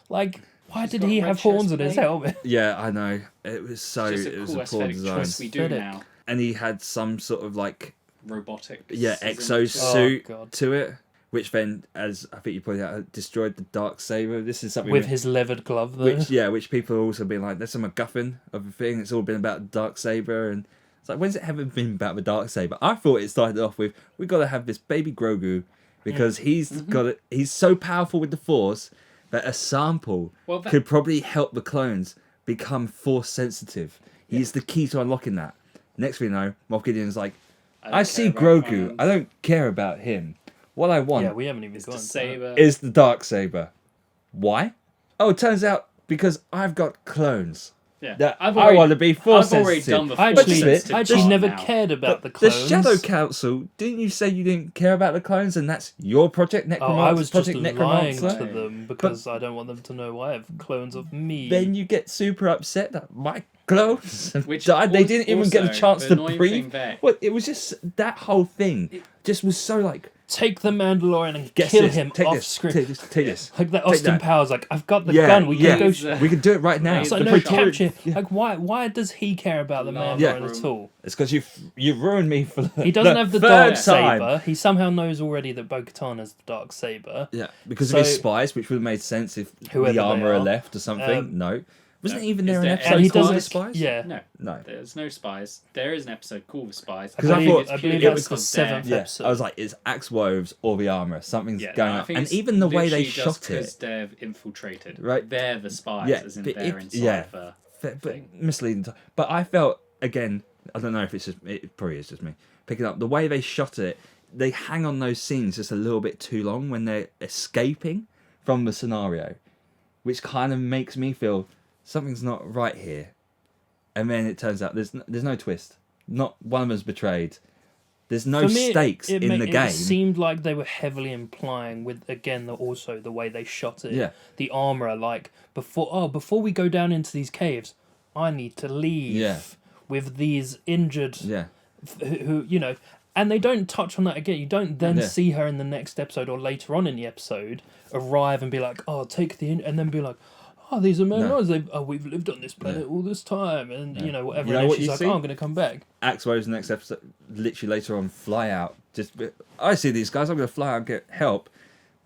Why She's did got he red have horns chest on his plate. helmet? Yeah, I know. It was so. Just a It was cool a poor aesthetic design. choice we do Aesthetic. now. And he had some sort of like Robotics. exosuit Oh, God. to it, which then, as I think you pointed out, destroyed the dark saber. This is something With his leathered glove, though. which people have also been like, there's some MacGuffin of a thing. It's all been about the dark saber, and it's like, when's it ever been about the dark saber? I thought it started off with, we got to have this baby Grogu because he's got it. He's so powerful with the Force that a sample Well, that- could probably help the clones become force sensitive. He's the key to unlocking that. Next thing you know, Moff Gideon's like, I see care about Grogu. clones. I don't care about him. What I want Yeah, we haven't even It's gone the to that. saber. is the Darksaber. Why? Oh, it turns out because I've got clones. Yeah, That I've I already- want to be force I've already sensitive. done the I force actually, sensitive I actually part never now. cared about the The clones. Shadow Council, didn't you say you didn't care about the clones and that's your project, Necromancer? Oh, I was just project lying Necromancer? to them because I don't want them to know I have clones of me. Then you get super upset that my clones have Which died. They didn't even get a also, chance the to annoying breathe. thing there- Well, it was just that whole thing. Just was so like, Take the Mandalorian and guess kill this, him take off this, screen. take this, take this. Like that Take Austin that. Powers, like I've got the Yeah, gun. We yeah. can go. Yeah. We can do it right now. It's The like no Praetorian- capture. Yeah. Like why does he care about the Lava Mandalorian room. at all? It's because you've ruined me for He doesn't have the third dark time. saber. He somehow knows already that Bo-Katan has the dark saber. Yeah, because So- of his spies, which would have made sense if Whoever the they armorer are. left or something. No. Wasn't No. it even Is there an there episode And he called doesn't. The Spies? Yeah. No, No. there's no spies. There is an episode called The Spies. Because I thought- I believe it that's was the because seventh they're- Yeah, episode. I was like, it's axe woves or the armor. Something's Yeah, going no, I on, think and it's even the way they literally just shot 'cause it, they're infiltrated. Right. They're the spies, Yeah, as in but they're if- inside yeah. the. but thing. misleading. But I felt again, I don't know if it's just it probably is just me picking up the way they shot it. They hang on those scenes just a little bit too long when they're escaping from the scenario, which kind of makes me feel something's not right here. And then it turns out there's no twist. Not one of them's betrayed. There's no For me, stakes in the game. It seemed like they were heavily implying with again also the way they shot it. Yeah. The armorer, like before we go down into these caves, I need to leave Yeah. with these injured Yeah. who and they don't touch on that again. You don't then Yeah. see her in the next episode or later on in the episode arrive and be like, oh, take the and then be like, oh, these are Mandalorians. We've lived on this planet all this time, and whatever. You know and then what she's you like, see? oh, I'm going to come back. Axe Woves the next episode, literally later on, fly out. I see these guys. I'm going to fly out and get help.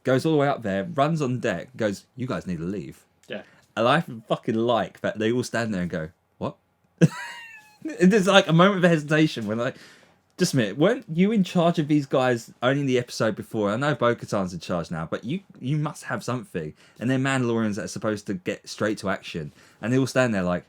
Goes all the way up there, runs on deck, goes, you guys need to leave. Yeah. And I fucking like that they all stand there and go, what? And there's like a moment of hesitation when like, just a minute, weren't you in charge of these guys only the episode before? I know Bo-Katan's in charge now, but you must have something. And they're Mandalorians that are supposed to get straight to action. And they all stand there like,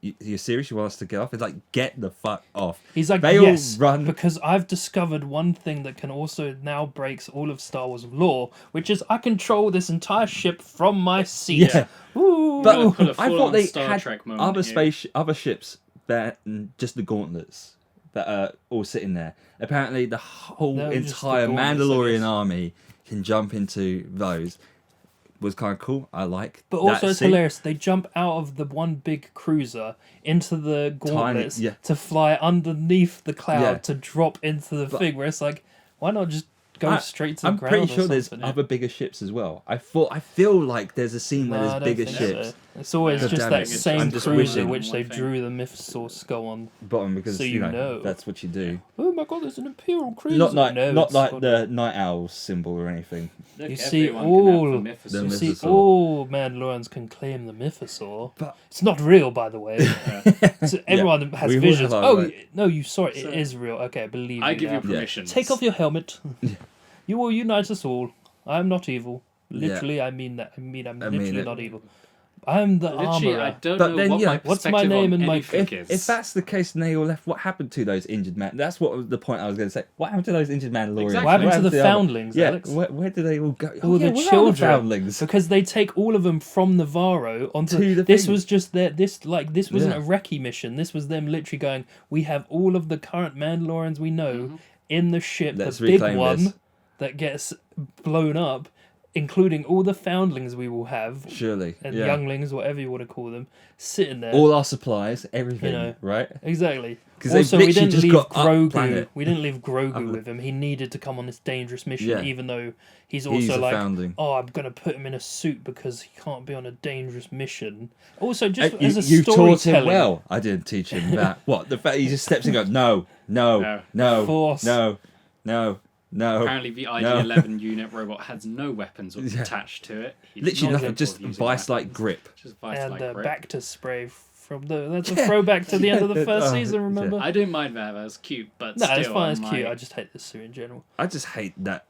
you're serious? You want us to get off? It's like, get the fuck off. He's like, they yes, all run. because I've discovered one thing that can also now breaks all of Star Wars lore, which is I control this entire ship from my seat. Yeah. Ooh. But Put a I full-on thought they Star had Trek moment other here. other ships that just the gauntlets that are all sitting there. Apparently, the whole No, just the entire gauntlets, I Mandalorian guess. army can jump into those. Was kind of cool. I like. But also, that it's scene. hilarious. They jump out of the one big cruiser into the gauntlets yeah. to fly underneath the cloud Yeah. to drop into the thing. Where it's like, why not just go straight to the I'm ground? pretty or sure there's something? other bigger ships as well. I feel like there's a scene where No, I there's don't bigger think ships. so. It's always God just damn that it. same I'm just cruiser wishing- which they One thing. drew the Mythosaur skull on. Bottom because So you you know, know. that's what you do. Oh my god, there's an Imperial cruiser. Not like No, not it's like got- the night owl symbol or anything. Look, You see everyone can have all- the The Mythosaur. You see, Mythosaur. all Mandalorians can claim the Mythosaur. But- It's not real, by the way. So everyone has we will visions. have our Oh, right. no, you saw it. So- It is real. Okay, I believe I you give now. you permission. Take off your helmet. You will unite us all. I am not evil. Literally, I mean that. I'm literally it. not evil. I'm the Literally, I armorer. don't But know then, what yeah, my what's my perspective name on and my- anything If is. that's the case and they all left, what happened to those injured men? That's what was the point I was going to say. What happened to those injured Mandalorians? Exactly. What happened to the other- foundlings, Yeah, Alex? where did they all go? All the where are children. foundlings. Because they take all of them from Navarro onto To the this thing. was just their this wasn't Yeah. a recce mission. This was them literally going, we have all of the current Mandalorians we know in the ship, Let's the big reclaim one this. that gets blown up, including all the foundlings we will have Surely. and yeah. younglings, whatever you want to call them, sitting there. All our supplies, everything, You know. right? Exactly. 'Cause they've Also, we literally didn't just leave got up Grogu. planet. We didn't leave Grogu with him. He needed to come on this dangerous mission, Yeah. even though he's He's also a like, foundling. oh, I'm gonna put him in a suit because he can't be on a dangerous mission. Also, just You, as a you taught him storytelling, well. I didn't teach him that. What? The fact he just steps in and goes, no, Force. no. Apparently, the ID-11 unit robot has no weapons Yeah. attached to it. He's Literally not nothing, capable just of using vice-like weapons. grip. Just and vice-like grip. Bacta spray from that's a throwback to the end of the first Oh, season. Remember? I didn't mind that. That was cute, but No, still, it's fine. I'm It's cute. like- I just hate this suit in general. I just hate that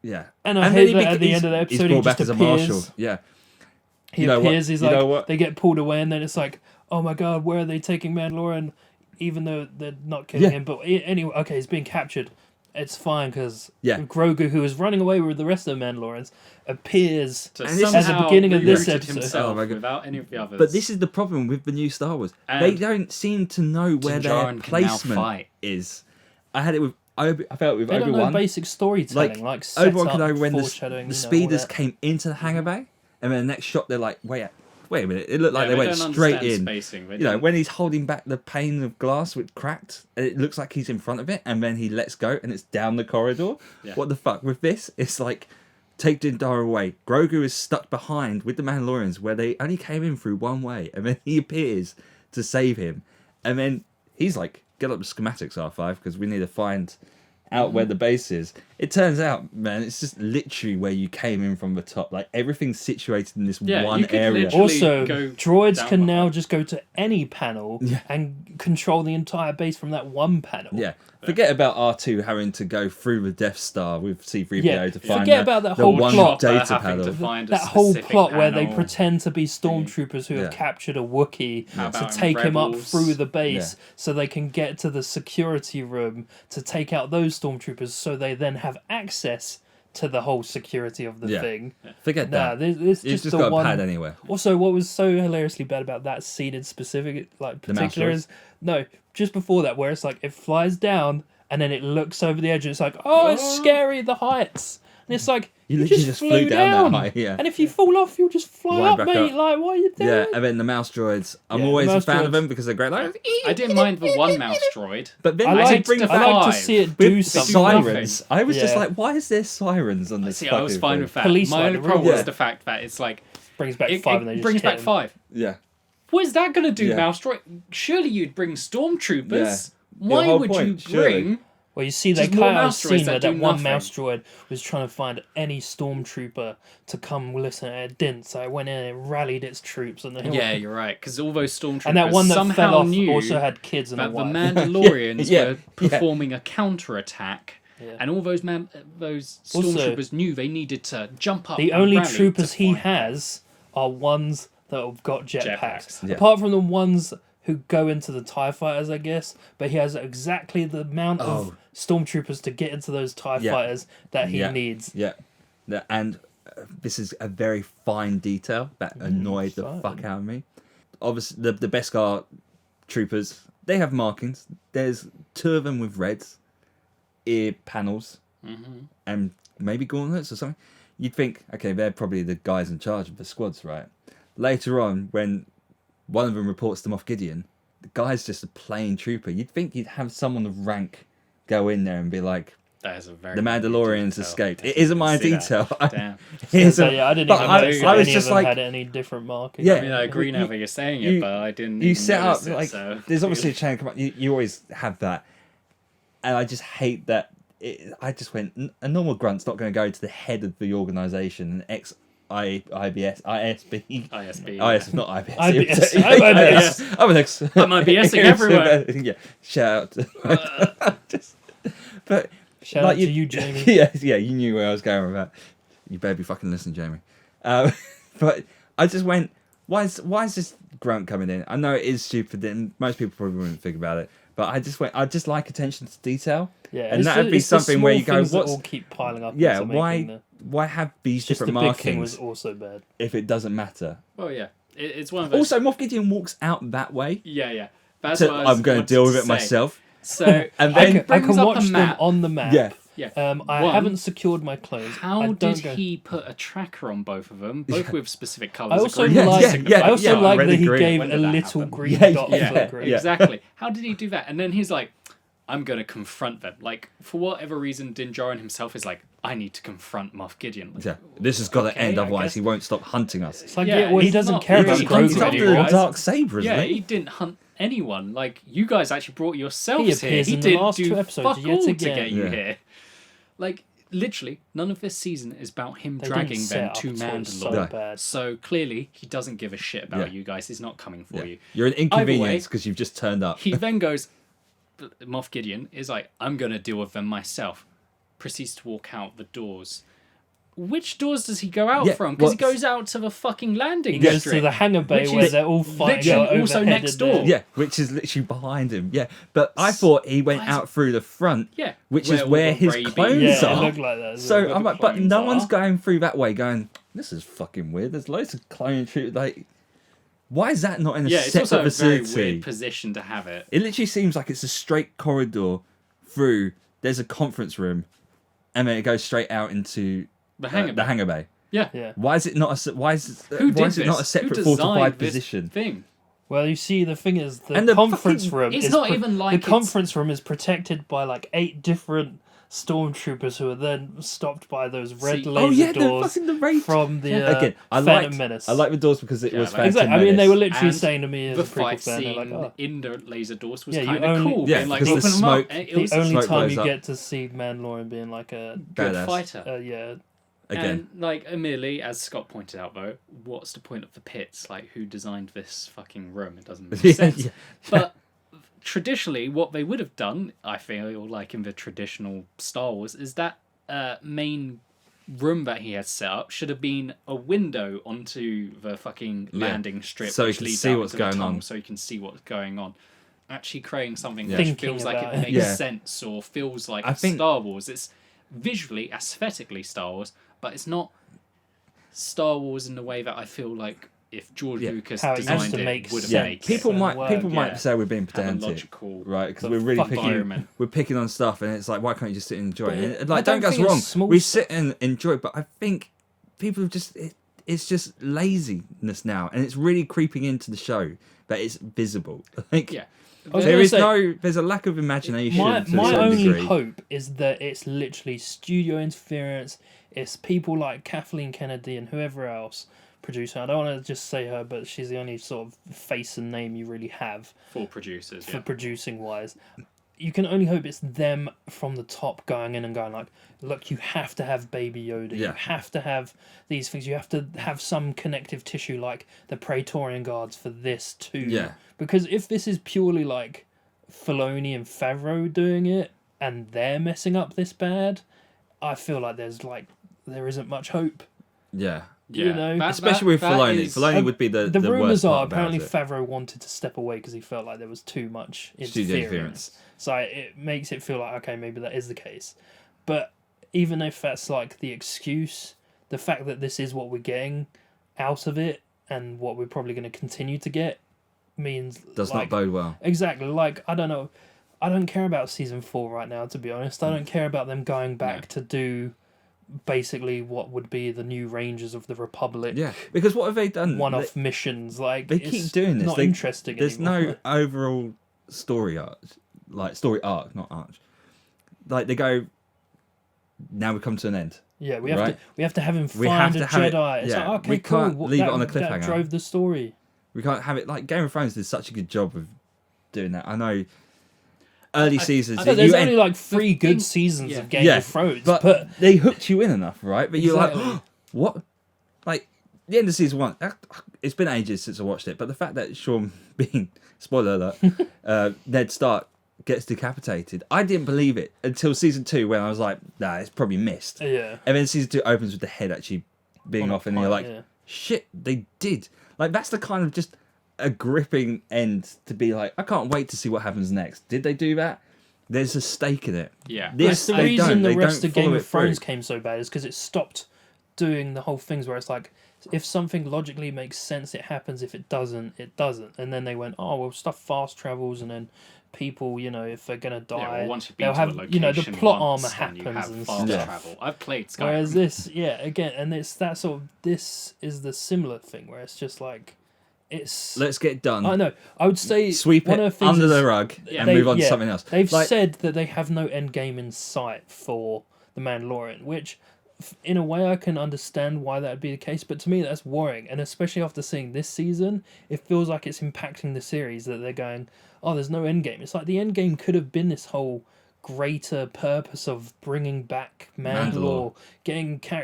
Yeah. And I then hate he that at the he's- end of the he's episode, brought he back just as a appears. marshal. Yeah. He You know appears, what- he's you know like, what? they get pulled away, and then it's like, oh my god, where are they taking Mandalorian? Even though they're not killing Yeah. him. But anyway, okay, he's being captured. It's fine, because Yeah. Grogu, who is running away with the rest of the Mandalorians, appears To And this is at the somehow beginning of this rooted episode. himself Oh my God. without any of the others. But this is the problem with the new Star Wars. And They don't seem to know where Din their Djarin can now placement fight. is. I had it with I felt with They don't know Obi-Wan. basic storytelling, like Obi-Wan setup, Kenobi, when foreshadowing, the you know, all speeders that. came into the hangar bay, and then the next shot they're like, wait a minute, it looked like Yeah, they went don't straight understand in. spacing. They You know, don't- when he's holding back the pane of glass which cracked, and it looks like he's in front of it, and then he lets go, and it's down the corridor. Yeah. What the fuck with this? It's like, take Din Djarin away. Grogu is stuck behind with the Mandalorians, where they only came in through one way, and then he appears to save him, and then he's like, get up the schematics, R5, because we need to find out where the base is. It turns out, man, it's just literally where you came in from the top. Like, everything's situated in this Yeah, one you could area. literally- Also, go droids down can the now hole. just go to any panel Yeah. and control the entire base from that one panel. Yeah. Forget about R2 having to go through the Death Star with C-3PO Yeah, to find forget about that the whole one plot. data Having panel. to find a That whole specific plot where they panel. pretend to be stormtroopers who have Yeah. captured a Wookiee How to about take him up Rebels? through the base Yeah. so they can get to the security room to take out those stormtroopers, so they then have access to the whole security of the Yeah. thing. Forget Nah, that. this You've just just the got a one. pad anywhere. Also, what was so hilariously bad about that scene in specific, like The mouse particular, droids? is no, just before that, where it's like it flies down and then it looks over the edge and it's like, oh, it's scary, the heights, and it's like You you literally just just flew flew down that down, high, yeah. and if you fall off, you'll just fly Fly up, back mate. up. Like, what are you doing? Yeah, and then the mouse droids. I'm Yeah, the always a mouse fan of droids. them because they're great. Like, I didn't mind the one mouse droid. but then I they like, bring I back like to five. see it with do something. sirens. I was just Yeah. like, why is there sirens on this? See, I was fucking fine thing? with that. Police My like only the problem real- was Yeah. the fact that it's like Brings back it, five, and they just brings hit back him. 5. Yeah. What is that going to do, Yeah. mouse droid? Surely you'd bring stormtroopers. Yeah. Why whole would point, you surely. bring? Well, you see, they Just more cut out a mouse droids scene that where do that one nothing. mouse droid was trying to find any stormtrooper to come listen, and it didn't. So it went in and rallied its troops on the hill. Yeah, you're right. Because all those stormtroopers and that one that somehow fell off knew also had kids and a that the wife. Mandalorians Yeah, were yeah. performing a counterattack, Yeah. and all those those Also, stormtroopers knew they needed to jump up. The and only rally troopers to he fight. has are ones that have got jetpacks. Jetpacks. Yeah. Apart from the ones who go into the TIE fighters, I guess. But he has exactly the amount of stormtroopers to get into those TIE Yeah. fighters that he Yeah. needs. Yeah. And this is a very fine detail that annoyed the fine. fuck out of me. Obviously, the Beskar troopers, they have markings. There's 2 of them with reds, ear panels, and maybe gauntlets or something. You'd think, okay, they're probably the guys in charge of the squads, right? Later on, when one of them reports to Moff Gideon, the guy's just a plain trooper. You'd think you'd have someone of rank go in there and be like, That is a very the minor Mandalorians detail. escaped. I It is a didn't minor see that. detail. Damn. Here's So, a- yeah, I didn't but even I- notice I that was any just of them like- had any different markings. Yeah. I mean, I agree now You- that you're saying you- it, but I didn't. You even set up notice it, like so. there's obviously a chain of command. You always have that, and I just hate that. I just went, a normal grunt's not going to go to the head of the organisation, an IBS, ISB, ISB. IS, not IBS. IBS. I'm IBS. I'm an ex. I'm IBSing everywhere. Yeah, shout out. But Shout like out to you, Jamie. yeah, you knew where I was going with that. You better be fucking listening, Jamie. But I just went, why is this grunt coming in? I know it is stupid, and most people probably wouldn't think about it. But I just went, I just like attention to detail. Yeah, and it's that would the- be it's the something where small you go, things that what's all keep piling up. yeah? into Why making why have these just the different big thing was markings also bad. if it doesn't matter? Well, yeah, it's one of those. Also, Moff Gideon walks out that way. yeah. That's So what I was I'm going to wanted deal with to it say. myself. So And I then- can, I brings can up watch a them map. on the map. Yeah. Yeah. I One, haven't secured my clothes. How I did don't go... he put a tracker on both of them, both with specific colours? I also of green Yeah, like. yeah, signifying- yeah, I also yeah, like red that and he green. gave When a did that little happen? green Yeah, dot yeah, for green. yeah. Exactly. How did he do that? And then he's like, I'm going to confront them. Like, for whatever reason, Din Djarin himself is like, I need to confront Moff Gideon. Like, Yeah, this has got to okay, end, I otherwise guess. he won't stop hunting us. It's like, Yeah, well, he he's doesn't not care about really He's hunting Grogu after anymore. the anymore. dark saber, isn't Yeah, he? he didn't hunt anyone. Like, you guys actually brought yourselves He here. appears He in the didn't last do 2 episodes fuck yet all to again. get you Yeah. here. Like, literally, none of this season is about him They didn't dragging set them up to until it's so Mandalore. No. bad. So clearly, he doesn't give a shit about Yeah. you guys. He's not coming for Yeah. you. You're an Either inconvenience way, because you've just turned up. He then goes, Moff Gideon is like, I'm going to deal with them myself. proceeds to walk out the doors. Which doors does he go out Yeah, from? Because he what's- goes out to the fucking landing He goes strip. to the hangar bay which where is they're all fighting literally also overhead next in there. door. Yeah, which is literally behind him. Yeah, but I thought he went Why is- out through the front. Yeah, which where is all where the his ray clones beams Yeah, are. it looked like that. As So well. I'm the like, but clones no are. one's going through that way. Going, this is fucking weird. There's loads of clone troop. Like, why is that not in a Yeah, it's also separate a very facility? weird position to have it. It literally seems like it's a straight corridor through. There's a conference room, and then it goes straight out into The hangar bay. hangar bay. Yeah. Yeah. Why is it not a? Why is Who did is it this? not a Who separate designed fortified this position? thing? Well, you see, the thing is, the And the conference fucking- room It's is not even like the it's- conference room is protected by like 8 different stormtroopers who are then stopped by those red See- laser Oh yeah, doors the race. from the Again, I Phantom like Menace. I like the doors because it Yeah, was like- Phantom Exactly. I mean, they Menace. were literally And saying to me as The a prequel fight fan, they're scene like, oh. in the laser doors was Yeah, you kind of only- cool. Yeah, being like, because the open them up. smoke- It the was only smoke time blows you up. get to see Mandalorian being like a good Badass. fighter. yeah. Again, And like, admittedly, as Scott pointed out, though, what's the point of the pits? Like, who designed this fucking room? It doesn't make Yeah, sense. yeah. But traditionally, what they would have done, I feel like in the traditional Star Wars, is that main room that he had set up should have been a window onto the fucking Yeah. landing strip, So you which can leads see out what's into the going on. tunnel, so you can see what's going on. Actually, creating something Yeah. which Thinking feels like about it it. makes Yeah. sense or feels like I think- Star Wars. It's visually, aesthetically Star Wars, but it's not Star Wars in the way that I feel like if George Yeah. Lucas How it used designed to it, make would have yeah. made People it. might work, people might yeah. say we're being Have a pedantic, logical right? Because the we're really fucking picking environment. we're picking on stuff, and it's like, why can't you just sit and enjoy But it? I Like, don't don't get us think it's wrong, small we stuff. sit and enjoy it, but I think people have just it's just laziness now, and it's really creeping into the show that it's visible. Like, Yeah. was there gonna is say- there's a lack of imagination. My to a my certain only degree. hope is that it's literally studio interference. It's people like Kathleen Kennedy and whoever else producer. I don't want to just say her, but she's the only sort of face and name you really have For producers, for yeah. producing wise. You can only hope it's them from the top going in and going like, look, you have to have Baby Yoda. Yeah. You have to have these things. You have to have some connective tissue like the Praetorian Guards for this too. Yeah. Because if this is purely like Filoni and Favreau doing it and they're messing up this bad, I feel like there isn't much hope. Yeah, You know, especially with Filoni. Filoni would be the rumors worst are part about apparently it. Favreau wanted to step away because he felt like there was too much Studio interference. interference. So it makes it feel like, okay, maybe that is the case. But even if that's like the excuse, the fact that this is what we're getting out of it and what we're probably going to continue to get means Does like, not bode well. Exactly. Like, I don't know. I don't care about season 4 right now, to be honest. I don't care about them going back to do basically what would be the new Rangers of the Republic. Yeah, because what have they done? One-off missions. Like, They it's keep doing this. Not They- interesting There's anymore. no overall story arc, like story arc, not arch. Like they go. Now we come to an end. Yeah, we have Right? to have him We find have a to have it- Jedi. It's yeah, like, okay, we cool. can't leave it on a That cliffhanger. drove the story. We can't have it like Game of Thrones did such a good job of doing that. I know. Early seasons, So there's you only end- like 3 good thing- seasons yeah. of Game yeah, of Thrones, but they hooked you in enough, right? But you're Exactly. like, what? Like the end of season 1. It's been ages since I watched it, but the fact that Sean Bean, spoiler alert, Ned Stark gets decapitated, I didn't believe it until season 2 when I was like, nah, it's probably missed. yeah. And then season 2 opens with the head actually being On a off, and you're pike, like, yeah. shit, they did. Like that's the kind of just a gripping end to be like, I can't wait to see what happens next. Did they do that? There's a stake in it. Yeah. This That's the they reason don't. the They rest don't of Game follow of it through. Thrones came so bad is because it stopped doing the whole things where it's like, if something logically makes sense, it happens. If it doesn't, it doesn't. And then they went, oh, well, stuff fast travels, and then people, you know, if they're going to die, Yeah, well, once you've been they'll to have, a location you know, the plot armor once, then you happens have and fast stuff. travel. I've played Skyrim. Whereas this, yeah, again, and it's that sort of, this is the similar thing where it's just like, it's... Let's get done. I know. I would say Sweep one it of the things under is the rug and move on to something else. They've Like, said that they have no end game in sight for the Mandalorian, which, in a way, I can understand why that would be the case. But to me, that's worrying, and especially after seeing this season, it feels like it's impacting the series that they're going, "Oh, there's no end game." It's like the end game could have been this whole greater purpose of bringing back Mandalore,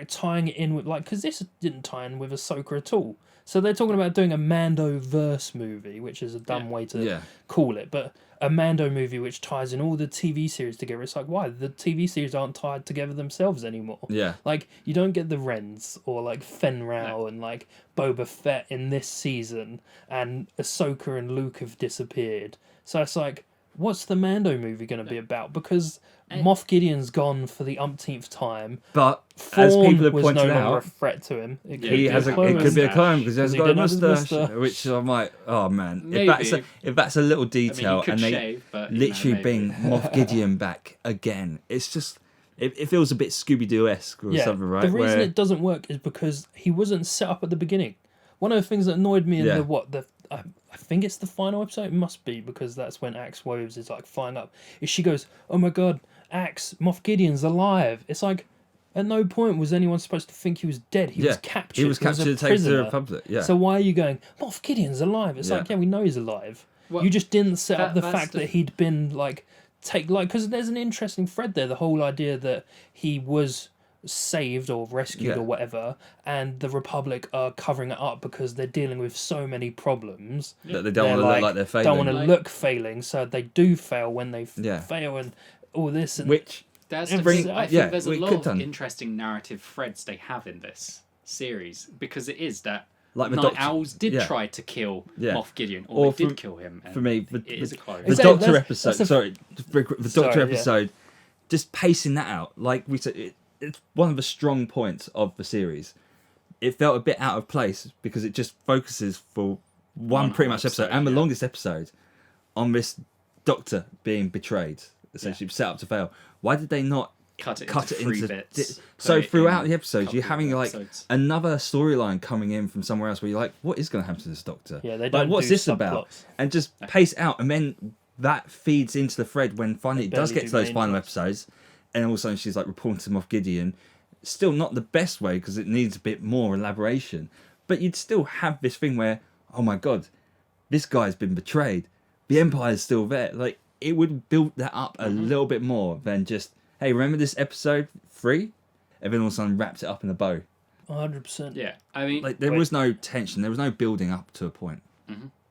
tying it in with because this didn't tie in with Ahsoka at all. So they're talking about doing a Mando-verse movie, which is a dumb way to Yeah. call it. But a Mando movie which ties in all the TV series together. It's like, why? The TV series aren't tied together themselves anymore. Yeah. Like, you don't get the Wrens or, like, Fen Rao and, like, Boba Fett in this season, and Ahsoka and Luke have disappeared. So it's like, what's the Mando movie going to be about? Because Moff Gideon's gone for the umpteenth time. But Thrawn as people have was pointed no longer out, a threat to him. It could he be has a it clone could be a mustache. clone because Because he's he got a didn't have his mustache, mustache. which I'm like, oh man, Maybe. if that's a little I mean, detail, he could and they shave, but you literally know, bring maybe. Moff Gideon back again, it's just it feels a bit Scooby Doo esque or something, right? The reason Where- it doesn't work is because he wasn't set up at the beginning. One of the things that annoyed me in Yeah. I think it's the final episode. It must be, because that's when Axe Woves is like flying up. Is she goes, "Oh my god, Axe, Moff Gideon's alive." It's like, at no point was anyone supposed to think he was dead. He was captured. He was a captured to take to the prisoner. Republic. Yeah. So why are you going, Moff Gideon's alive? It's Yeah. like, yeah, we know he's alive. Well, you just didn't set up the that's fact the- that he'd been like because there's an interesting thread there. The whole idea that he was saved or rescued Yeah. or whatever, and the Republic are covering it up because they're dealing with so many problems. that they don't They're want to look like they're failing. Don't want to Like- look failing, so they do fail when they Yeah. fail and all this. And Which That's It the brings- thing. I think yeah, there's a we lot could of done. interesting narrative threads they have in this series, because it is that Like the Night Doctor- Owls did yeah. try to kill Yeah. Moff Gideon, Or or they for- did kill him. And for me, it is a clone. the Exactly, Doctor that's episode. the- Sorry, very quick, the Sorry, Doctor yeah. episode. Just pacing that out, like we said, it's one of the strong points of the series. It felt a bit out of place because it just focuses for one One pretty whole much episode, episode, and the yeah. longest episode on this Doctor being betrayed, essentially set up to fail. Why did they not cut it cut into it three into bits. so put it throughout in the episodes you're couple having of like episodes. another storyline coming in from somewhere else where you're like, what is going to happen to this Doctor? Yeah, they like, don't what's do this about? subplots. And just pace out, and then that feeds into the thread when finally it does barely get to do those main final plots. episodes, and all of a sudden she's like reporting to Moff Gideon. Still not the best way because it needs a bit more elaboration, but you'd still have this thing where, oh my god, this guy's been betrayed. The Empire's still there. Like, it would build that up a little bit more than just, hey, remember this episode 3? And then all of a sudden wrapped it up in a bow. 100%. Yeah, I mean, Like, there was no tension. There was no building up to a point.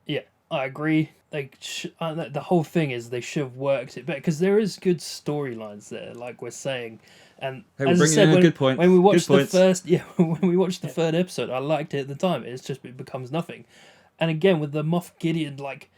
Yeah, I agree. Like the whole thing is they should have worked it better, because there is good storylines there, like we're saying. And Hey, we're as I bringing said, in a when, good point. when we watched Good the points. first, when we watched the third episode, I liked it at the time. It's just it becomes nothing. And again with the Moff Gideon like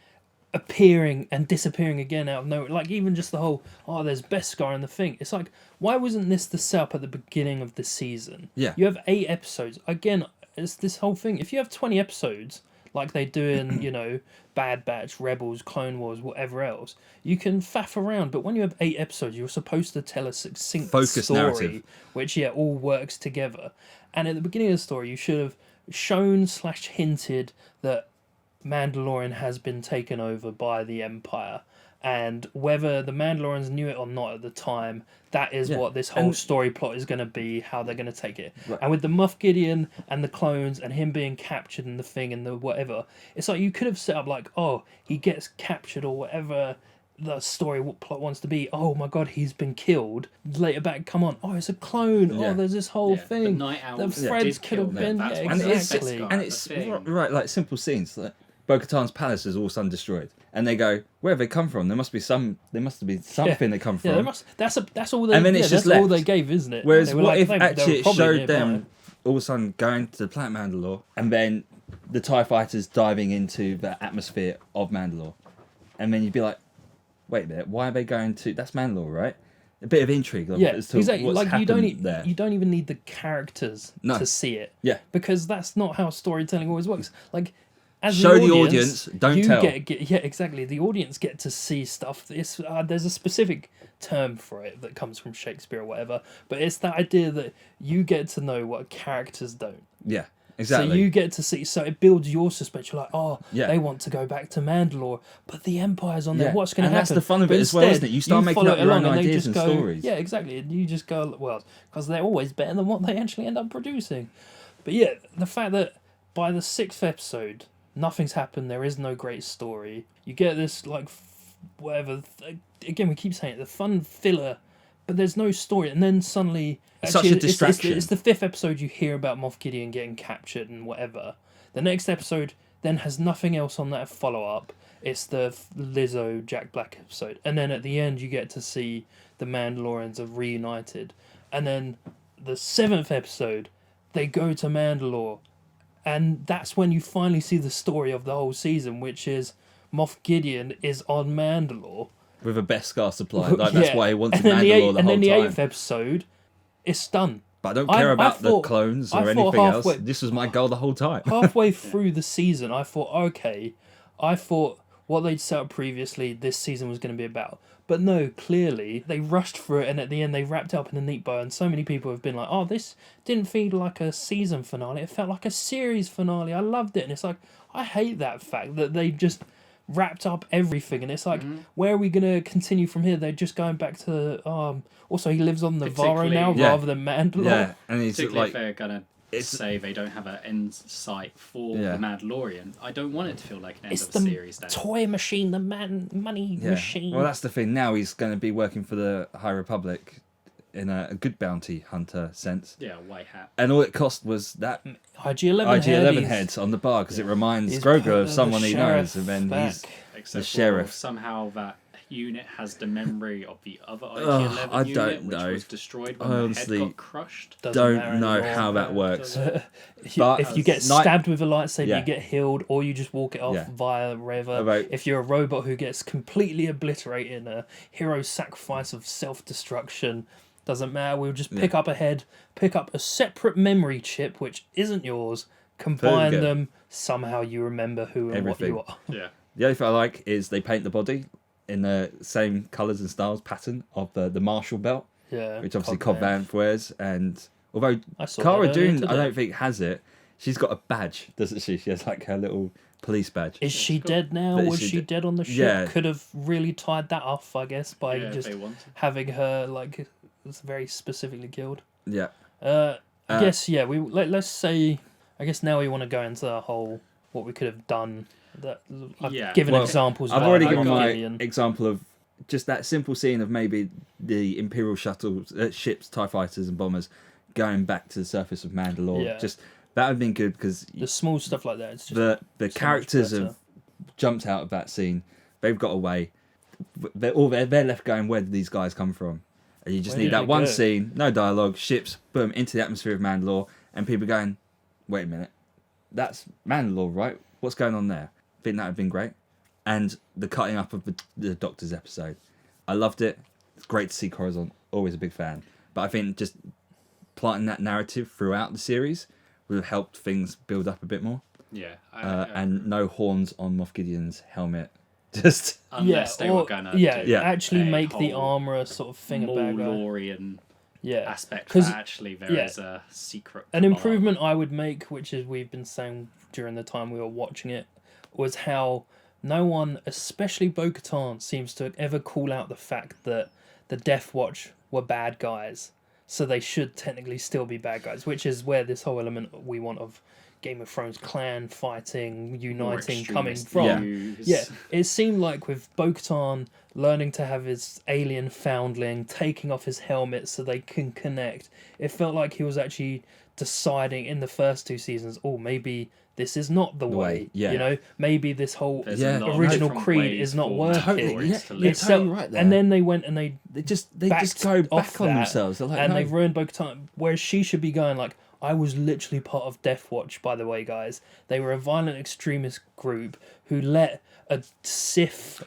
appearing and disappearing again out of nowhere, like even just the whole there's Beskar in the thing. It's like, why wasn't this the setup at the beginning of the season? Yeah. You have 8 episodes. Again, it's this whole thing. If you have 20 episodes, like they do in, Bad Batch, Rebels, Clone Wars, whatever else, you can faff around. But when you have 8 episodes, you're supposed to tell a succinct Focused story, narrative. which, all works together. And at the beginning of the story, you should have shown/hinted that Mandalorian has been taken over by the Empire. And whether the Mandalorians knew it or not at the time, that is Yeah. what this whole And- story plot is going to be, how they're going to take it. Right. And with the Moff Gideon and the clones and him being captured and the thing and the whatever, it's like you could have set up like, he gets captured or whatever the story plot wants to be. Oh my god, he's been killed. Later back, come on. Oh, it's a clone. Yeah. Oh, there's this whole yeah, thing. the Night The Owls threads did could kill have them. been. That's Yeah, why And they it's, said exactly. Beskar and at it's the thing. right, like simple scenes. Like Bo-Katan's palace is all sun destroyed, and they go, where have they come from? There must be something they come from. Yeah, that's all they. And then it's that's just all left. they gave, isn't it? Whereas They were what like, if they were actually it probably showed nearby. them all of a sudden going to the planet Mandalore, and then the TIE fighters diving into the atmosphere of Mandalore, and then you'd be like, wait a minute, why are they going to? That's Mandalore, right? A bit of intrigue Yeah, as to exactly. what's Like you happened there. you don't even need the characters No. to see it. Yeah. because that's not how storytelling always works. Like, as Show the the audience, audience, don't you tell. Yeah, exactly. The audience get to see stuff. It's there's a specific term for it that comes from Shakespeare or whatever, but it's that idea that you get to know what characters don't. Yeah, exactly. So you get to see. So it builds your suspense. You're like, Yeah. they want to go back to Mandalore, but the Empire's on there. Yeah. What's going to And happen? that's the fun of But it as well, instead, isn't it? You start making follow up it your own along and they ideas just and go, stories. Yeah, exactly. And you just go, well, because they're always better than what they actually end up producing. But yeah, the fact that by the 6th episode, nothing's happened. There is no great story. You get this like whatever. Again, we keep saying it. The fun filler. But there's no story, and then suddenly, Such a distraction. It's the 5th episode you hear about Moff Gideon getting captured and whatever. The next episode then has nothing else on that follow up, It's the Lizzo Jack Black episode, and then at the end you get to see the Mandalorians are reunited, and then the 7th episode they go to Mandalore, and that's when you finally see the story of the whole season, which is Moff Gideon is on Mandalore with a Beskar supply. Like that's why he wanted and then Mandalore the whole and then the time. 8th episode, it's done. But I don't care about the clones or anything else. halfway- This was my goal the whole time. Halfway through the season, I thought, okay, what they'd set up previously, this season was going to be about. But no, clearly, they rushed through it, and at the end, they wrapped it up in a neat bow, and so many people have been like, oh, this didn't feel like a season finale, it felt like a series finale, I loved it. And it's like, I hate that fact that they just wrapped up everything, and it's like, where are we going to continue from here? They're just going back to, also, he lives on Navarro now, rather than Mandalore. Yeah, and he's Particularly like... if they're going to say they don't have an end sight for the Mandalorian. I don't want it to feel like an end It's of the a series. Then. toy machine, the money machine. Well, that's the thing. Now he's going to be working for the High Republic in a good bounty hunter sense. Yeah, white hat. And all it cost was that IG-11 head on the bar, because it reminds he's Grogu put of the someone he knows, sheriff and then back. he's Except the sheriff. Somehow that unit has the memory of the other IG-11 I unit, don't which know. was destroyed when Honestly, the head got crushed. don't know how that works. But if you get stabbed with a lightsaber, you get healed, or you just walk it off Yeah. via Reva. Right. If you're a robot who gets completely obliterated in a hero sacrifice of self-destruction, doesn't matter. We'll just pick up a head, pick up a separate memory chip, which isn't yours, combine There we go. them, somehow you remember who and Everything. what you are. Yeah. The only thing I like is they paint the body in the same colours and styles pattern of the Marshall belt, Yeah, which obviously Cobb Cobb Vanth wears. And although I saw Cara that earlier Dune, I today. don't think has it, she's got a badge, doesn't she? She has like her little police badge. Is she dead now? But Was is she she dead on the ship? Yeah. Could have really tied that off, I guess, by Yeah, if just they wanted. having her like very specifically killed. Yeah. I guess let's say. I guess now we want to go into the whole what we could have done. That I've Yeah. given Well, examples. I've of already Moff given my Gideon. example of just that simple scene of maybe the Imperial shuttles, ships, TIE fighters and bombers going back to the surface of Mandalore. Yeah. Just that would have been good, because The small stuff like that. It's just the so much characters better. have jumped out of that scene. They've got away. They're left going, where did these guys come from? And you just Where need did that they one go? scene, no dialogue, ships, boom, into the atmosphere of Mandalore, and people going, wait a minute, that's Mandalore, right? What's going on there? I think that would have been great. And the cutting up of the Doctor's episode. I loved it. It's great to see Corazon. Always a big fan. But I think just planting that narrative throughout the series would have helped things build up a bit more. Yeah. And no horns on Moff Gideon's helmet. Just unless they were going to actually make the whole armor a sort of thing about Mandalorian aspect. 'Cause- That actually there is a secret. An cabal. improvement I would make, which is we've been saying during the time we were watching it, was how no one, especially Bo-Katan, seems to ever call out the fact that the Death Watch were bad guys. So they should technically still be bad guys, which is where this whole element we want of Game of Thrones clan fighting, More uniting, coming extremist from. views. Yeah, it seemed like with Bo-Katan learning to have his alien foundling, taking off his helmet so they can connect, it felt like he was actually deciding in the first 2 seasons, maybe this is not the way. yeah. You know, maybe this whole There's a lot of original different creed ways is not for working. Mandalorians to live. It's totally right there. And then they went and they just backed go off back on that, themselves. They're like, and no. they've ruined Bo-Katan. Whereas she should be going like, I was literally part of Death Watch, by the way, guys. They were a violent extremist group who let a Sith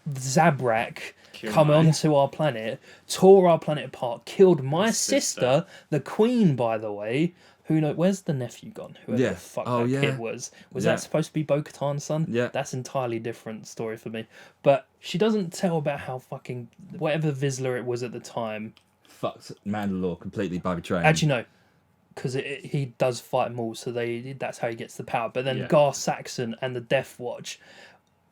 Zabrak come onto our planet, tore our planet apart, killed my sister, the Queen, by the way. Who knows? Where's the nephew gone? Whoever the fuck that kid was. Was that supposed to be Bo-Katan's son? Yeah. That's entirely different story for me. But she doesn't tell about how fucking whatever Vizsla it was at the time. Fucked Mandalore completely by betraying. Actually, no, because he does fight Maul, so that's how he gets the power. But then Yeah. Gar Saxon and the Death Watch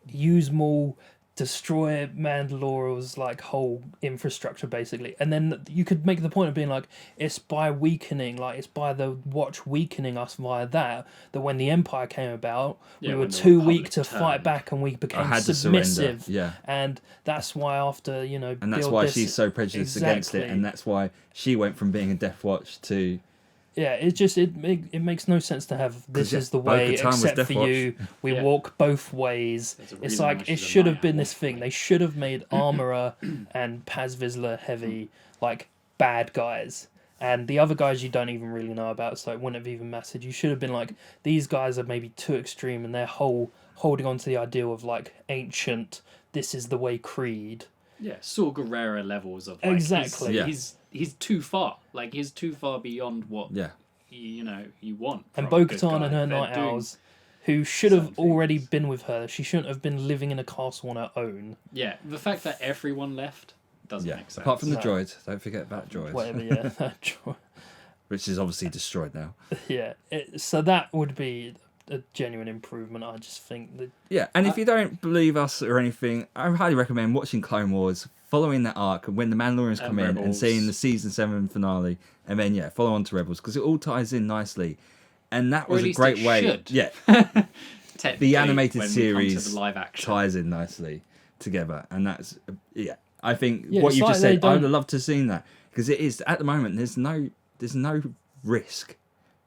use Maul, destroy Mandalore's like whole infrastructure basically, and then you could make the point of being like, it's by weakening, like it's by the Watch weakening us via that when the Empire came about, we were when the too weak Republic to fight turned. back, and we became had to surrender, submissive. yeah. And that's why after and that's why she's so prejudiced against it, and that's why she went from being a Death Watch to Yeah, it makes no sense to have this is the way, Bo-Katan was except Death for Watch. you. We Yeah. walk both ways. There's a It's reason why like it she's a should have Night been Owl. this thing. They should have made Armorer and Paz Vizsla heavy, like bad guys. And the other guys you don't even really know about, so it wouldn't have even mattered. You should have been like, these guys are maybe too extreme and they're holding on to the ideal of like ancient, this is the way creed. Yeah, Saw Gerrera levels of like, Exactly. He's too far. Like he's too far beyond what you want. And from a good Bo-Katan guy. and her They're Night doing Owls, who should have certain already things. been with her. She shouldn't have been living in a castle on her own. Yeah, the fact that everyone left doesn't Yeah, make sense. apart from the No. droid. Don't forget about droids. Whatever, yeah. that joy. Which is obviously destroyed now. Yeah, so that would be a genuine improvement. I just think that Yeah, and if you don't believe us or anything, I highly recommend watching Clone Wars, following that arc when the Mandalorians come in and Rebels. seeing the season 7 finale, and then follow on to Rebels because it all ties in nicely, and that Or was at a least great it way. should. Yeah, Technically, the animated when we come to series the live action. ties in nicely together, and that's I think Yeah, what it's you like just they said, I would don't- have loved to have seen that because it is at the moment. There's no risk.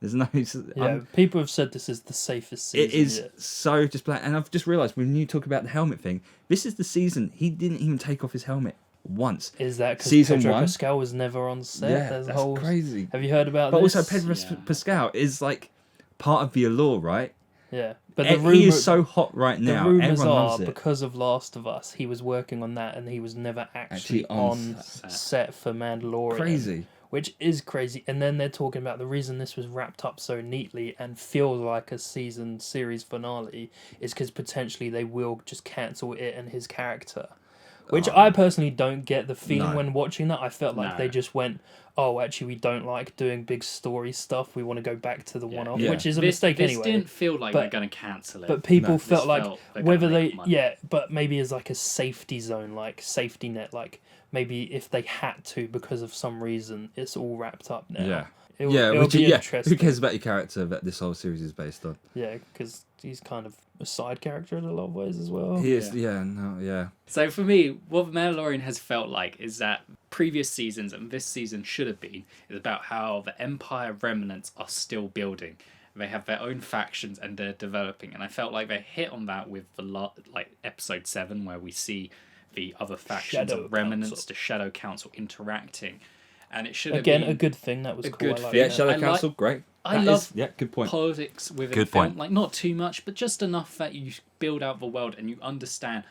There's no. yeah, people have said this is the safest season. It is yet. so just black, and I've just realised when you talk about the helmet thing, this is the season he didn't even take off his helmet once. Is that because Season Pedro 1? Pascal was never on set? Yeah, There's a that's whole... crazy. Have you heard about But this? also, Pedro Pascal is like part of the allure, right? Yeah, but And he is so hot right the now. rumors Everyone are loves it. because of Last of Us, he was working on that, and he was never actually on set for Mandalorian. Crazy. Which is crazy. And then they're talking about the reason this was wrapped up so neatly and feels like a season series finale is because potentially they will just cancel it and his character. Which I personally don't get the feeling No. when watching that. I felt like No. they just went, oh, actually, we don't like doing big story stuff. We want to go back to the one-off, Yeah. which is a mistake this anyway. didn't feel like But- they're going to cancel it. But people No. felt This like felt they're whether gonna they, make money. but maybe as like a safety zone, like safety net, like maybe if they had to because of some reason, it's all wrapped up now. Yeah. It'll Which be who interesting. cares about your character that this whole series is based on? Yeah, because he's kind of a side character in a lot of ways as well. He is, yeah. So for me, what The Mandalorian has felt like is that previous seasons and this season should have been is about how the Empire remnants are still building. They have their own factions and they're developing, and I felt like they hit on that with the episode 7 where we see the other factions Shadow of remnants, Council. the Shadow Council interacting, and it should have Again, been a good thing. That was a cool. good I like thing. Yeah, that. Shadow I like- Council, great. I That love is- good point. politics within Good film. point. Like not too much, but just enough that you build out the world and you understand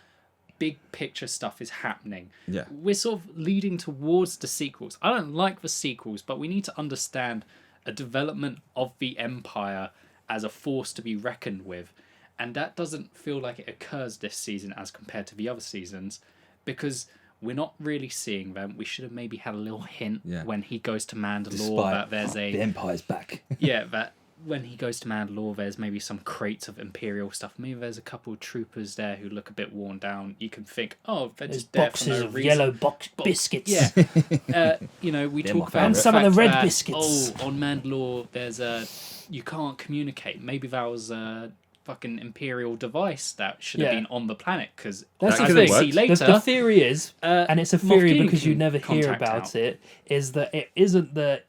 big picture stuff is happening. Yeah. We're sort of leading towards the sequels. I don't like the sequels, but we need to understand a development of the Empire as a force to be reckoned with. And that doesn't feel like it occurs this season as compared to the other seasons because we're not really seeing them. We should have maybe had a little hint when he goes to Mandalore that there's the Empire's back. yeah, that when he goes to Mandalore, there's maybe some crates of Imperial stuff. Maybe there's a couple of troopers there who look a bit worn down. You can think, oh, they're There's just there boxes for no of reason. yellow biscuits. Yeah, we They're talk my about And the some of the fact red that, biscuits. Oh, on Mandalore, there's you can't communicate. Maybe that was a fucking Imperial device that should have Yeah. been on the planet because That's That the could've thing. worked. see later. The theory is, and it's a Moff theory Gideon because you can never hear contact about out. it, is that it isn't the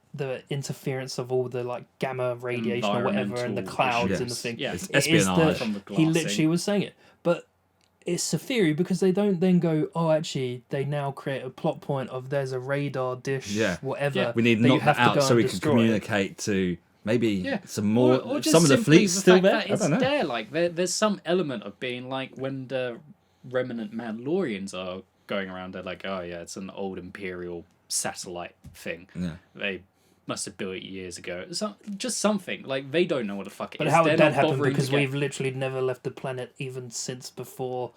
interference of all the like gamma radiation or whatever and the Environmental clouds issues. and the thing. Yeah. It's It is espionage. From the he glassing. literally was saying it. But it's a theory because they don't then go, oh, actually, they now create a plot point of there's a radar dish, Yeah. whatever. Yeah. We need to that you knock have that to out go so and we can destroy. communicate to maybe some more. Or just Some of the simply fleet's still fact there. that I it's don't know. there. Like there's some element of being like when the remnant Mandalorians are going around, they're like, oh yeah, it's an old Imperial satellite thing. Yeah. They must have built it years ago. Just something like they don't know what the fuck it But is. how They're would that not happen? bothering Because to get- we've literally never left the planet even since before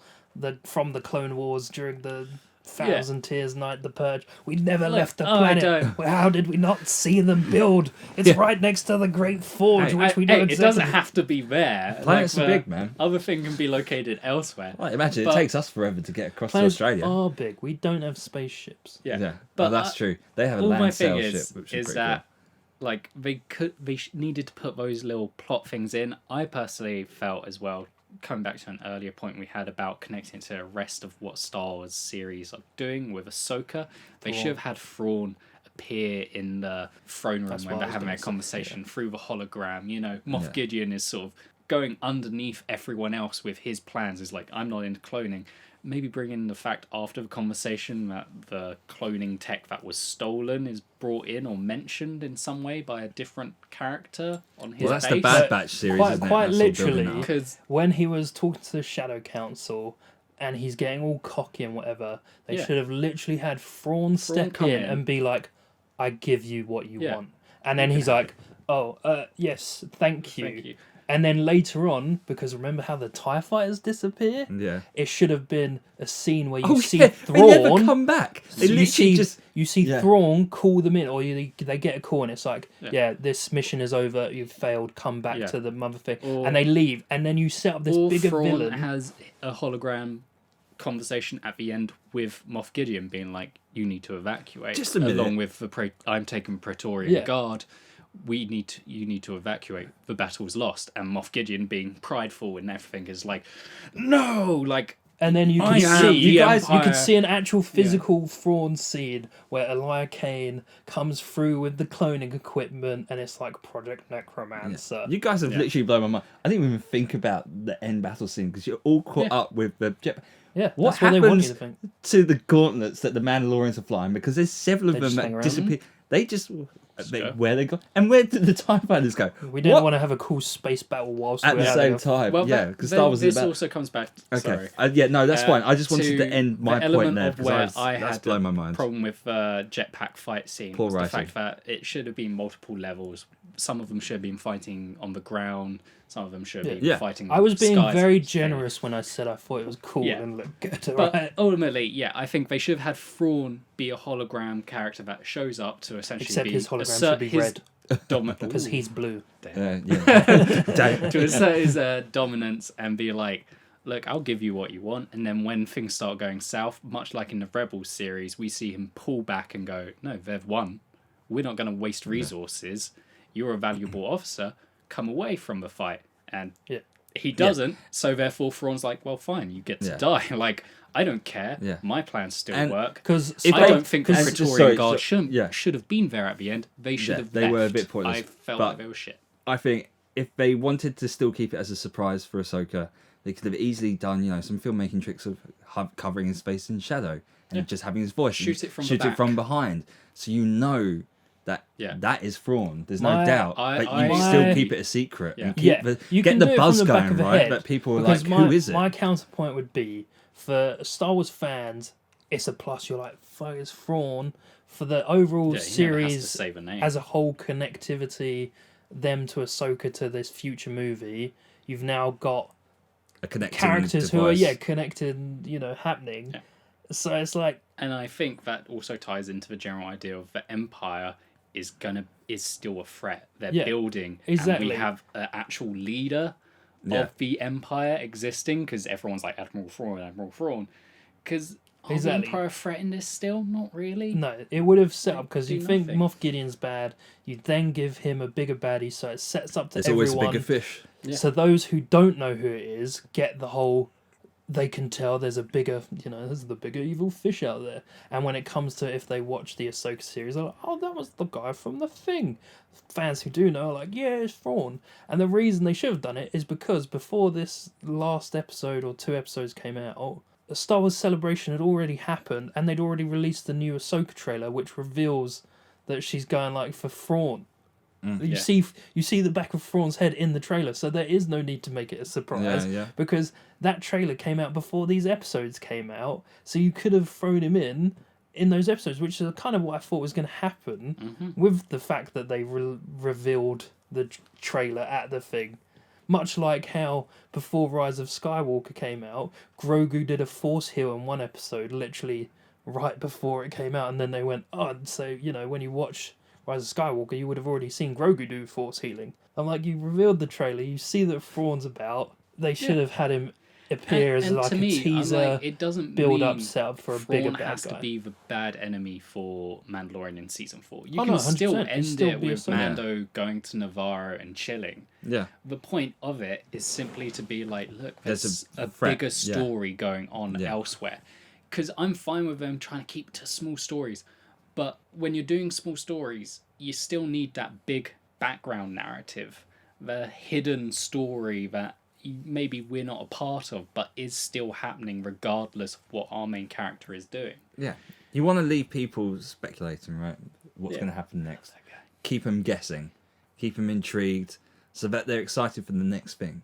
from the Clone Wars during the Thousand Tears Night, the Purge. We never Look, left the oh, I planet. don't- Well, how did we not see them build? It's right next to the Great Forge, Hey, which we know Hey, it exactly. doesn't have to be there. Planets like, are big, man. Other thing can be located elsewhere. Like, imagine But- it takes us forever to get across Planets to Australia. are big. We don't have spaceships. Yeah, Yeah, but that's true. They have a all my land thing sail is, ship, which is pretty that like they needed to put those little plot things in. I personally felt as well, coming back to an earlier point we had about connecting to the rest of what Star Wars series are doing with Ahsoka, they should have had Thrawn appear in the throne room That's when what I they're was having gonna their say, conversation through the hologram. You know, Moff Yeah. Gideon is sort of going underneath everyone else with his plans. Is like, I'm not into cloning. Maybe bring in the fact after the conversation that the cloning tech that was stolen is brought in or mentioned in some way by a different character on his Well, that's base. the Bad Batch series, isn't it? Quite That's all building literally, up. 'Cause- when he was talking to the Shadow Council and he's getting all cocky and whatever, they Yeah. should have literally had Thrawn step come in in. and be like, I give you what you Yeah. want. And then You he's can have like, oh, yes, thank you. Thank you. And then later on, because remember how the TIE fighters disappear? Yeah. It should have been a scene where you Oh, see yeah. They never Thrawn. come back. They you literally see, just... you see yeah. Thrawn call them in, or they get a call, and it's like, Yeah. yeah, this mission is over. You've failed. Come back Yeah. to the mother thing, Or- and they leave, and then you set up this Or bigger Thrawn villain. has a hologram conversation at the end with Moff Gideon being like, you need to evacuate. Just a minute. Along with the I'm taking Praetorian Yeah. Guard. You need to evacuate. The battle's lost. And Moff Gideon being prideful and everything is like, no, like, And then you I can am see the you Empire. can see an actual physical Thrawn scene where Elia Kane comes through with the cloning equipment, and it's like Project Necromancer. You guys have literally blown my mind. I didn't even think about the end battle scene because you're all caught up with the jet. Yeah, What that's what they want you happens to think. to the gauntlets that the Mandalorians are flying? Because there's several of They them just hang that around disappear. They just go. where they go, and where did the TIE fighters go? We didn't What? want to have a cool space battle whilst At we're the having same a- time. well, yeah, that- because then Star Wars this is about. also comes back. Okay, Sorry. yeah, no, that's fine. I just wanted to end my the point element there of because where that's had blown my mind. problem with jetpack fight scene Poor was the writing. fact that it should have been multiple levels. Some of them should have been fighting on the ground. Some of them should have been Yeah. fighting. I was being skies very and things. generous when I said I thought it was cool Yeah. and looked good. But Right? ultimately, yeah, I think they should have had Thrawn be a hologram character that shows up to essentially Except be his hologram assert should be his red because Ooh. he's blue. Yeah. To assert his dominance and be like, look, I'll give you what you want. And then when things start going south, much like in the Rebels series, we see him pull back and go, no, they've won. We're not going to waste resources. You're a valuable officer. Come away from the fight. And Yeah. he doesn't. So therefore, Thrawn's like, well, fine, you get to Yeah. die. Like, I don't care. Yeah. My plans still And- work. Because I don't think the and- Praetorian sorry, Guard so- yeah. should have been there at the end. They should Yeah, have they were a left. bit pointless, I felt but- like they were shit. I think if they wanted to still keep it as a surprise for Ahsoka, they could have easily done, some filmmaking tricks of covering his face in shadow and Yeah. just having his voice. Shoot and it from the shoot it back. from behind, so you know that Yeah. that is Thrawn. There's no My- doubt, I- but you I- still keep it a secret Yeah. and keep yeah, the, you get can the do it from buzz the back going, of the right? head, That people are because like, who is it? My counterpoint would be for Star Wars fans, it's a plus. You're like, fuck, it's Thrawn. For the overall Yeah, he never has to series say the name. as a whole, connectivity, them to Ahsoka to this future movie, you've now got A connecting characters device. who are connected, happening. Yeah. So it's like, And I think that also ties into the general idea of the Empire is still a threat. They're Yeah, building, exactly. and we have an actual leader Yeah. of the Empire existing because everyone's like Admiral Thrawn. Because are Exactly. the Empire threatened this still? Not really. no, it would have set up because do you think nothing. Moff Gideon's bad, you then give him a bigger baddie, so it sets up to There's everyone. always a bigger fish. Yeah. So those who don't know who it is get the whole. They can tell there's a bigger, there's the bigger evil fish out there. And when it comes to if they watch the Ahsoka series, they're like, oh, that was the guy from The Thing. Fans who do know are like, yeah, it's Thrawn. And the reason they should have done it is because before this last episode or 2 episodes came out, the Star Wars Celebration had already happened, and they'd already released the new Ahsoka trailer, which reveals that she's going like for Thrawn. You see the back of Thrawn's head in the trailer, so there is no need to make it a surprise Yeah. because that trailer came out before these episodes came out, so you could have thrown him in those episodes, which is kind of what I thought was going to happen with the fact that they revealed the trailer at the thing. Much like how before Rise of Skywalker came out, Grogu did a force heal in one episode, literally right before it came out, and then they went, oh, so, when you watch Rise of Skywalker, you would have already seen Grogu do force healing. I'm like, you revealed the trailer, you see that Thrawn's about, they should have had him appear as like to a me, I'm teaser, like, it doesn't build up, mean set up for a Thrawn bigger bad has guy. to be the bad enemy for Mandalorian in season 4. You Oh, can no, still 100%. end Still it be with a Mando going to Navarro and chilling. Yeah. The point of it is simply to be like, look, There's there's a a threat, bigger yeah. story going on Yeah. elsewhere. Because I'm fine with them trying to keep to small stories. But when you're doing small stories, you still need that big background narrative, the hidden story that maybe we're not a part of, but is still happening regardless of what our main character is doing. Yeah. You want to leave people speculating, right? What's Yeah. going to happen next. Keep them guessing. Keep them intrigued so that they're excited for the next thing.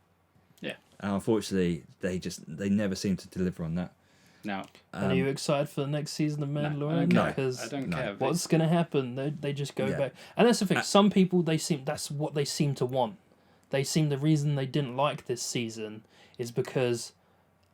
Yeah. And unfortunately, they never seem to deliver on that. Now, Are you excited for the next season of Mandalorian? No. Because I don't care. what's going to happen? They just go Yeah. back, and that's the thing. Some people that's what they seem to want. The reason they didn't like this season is because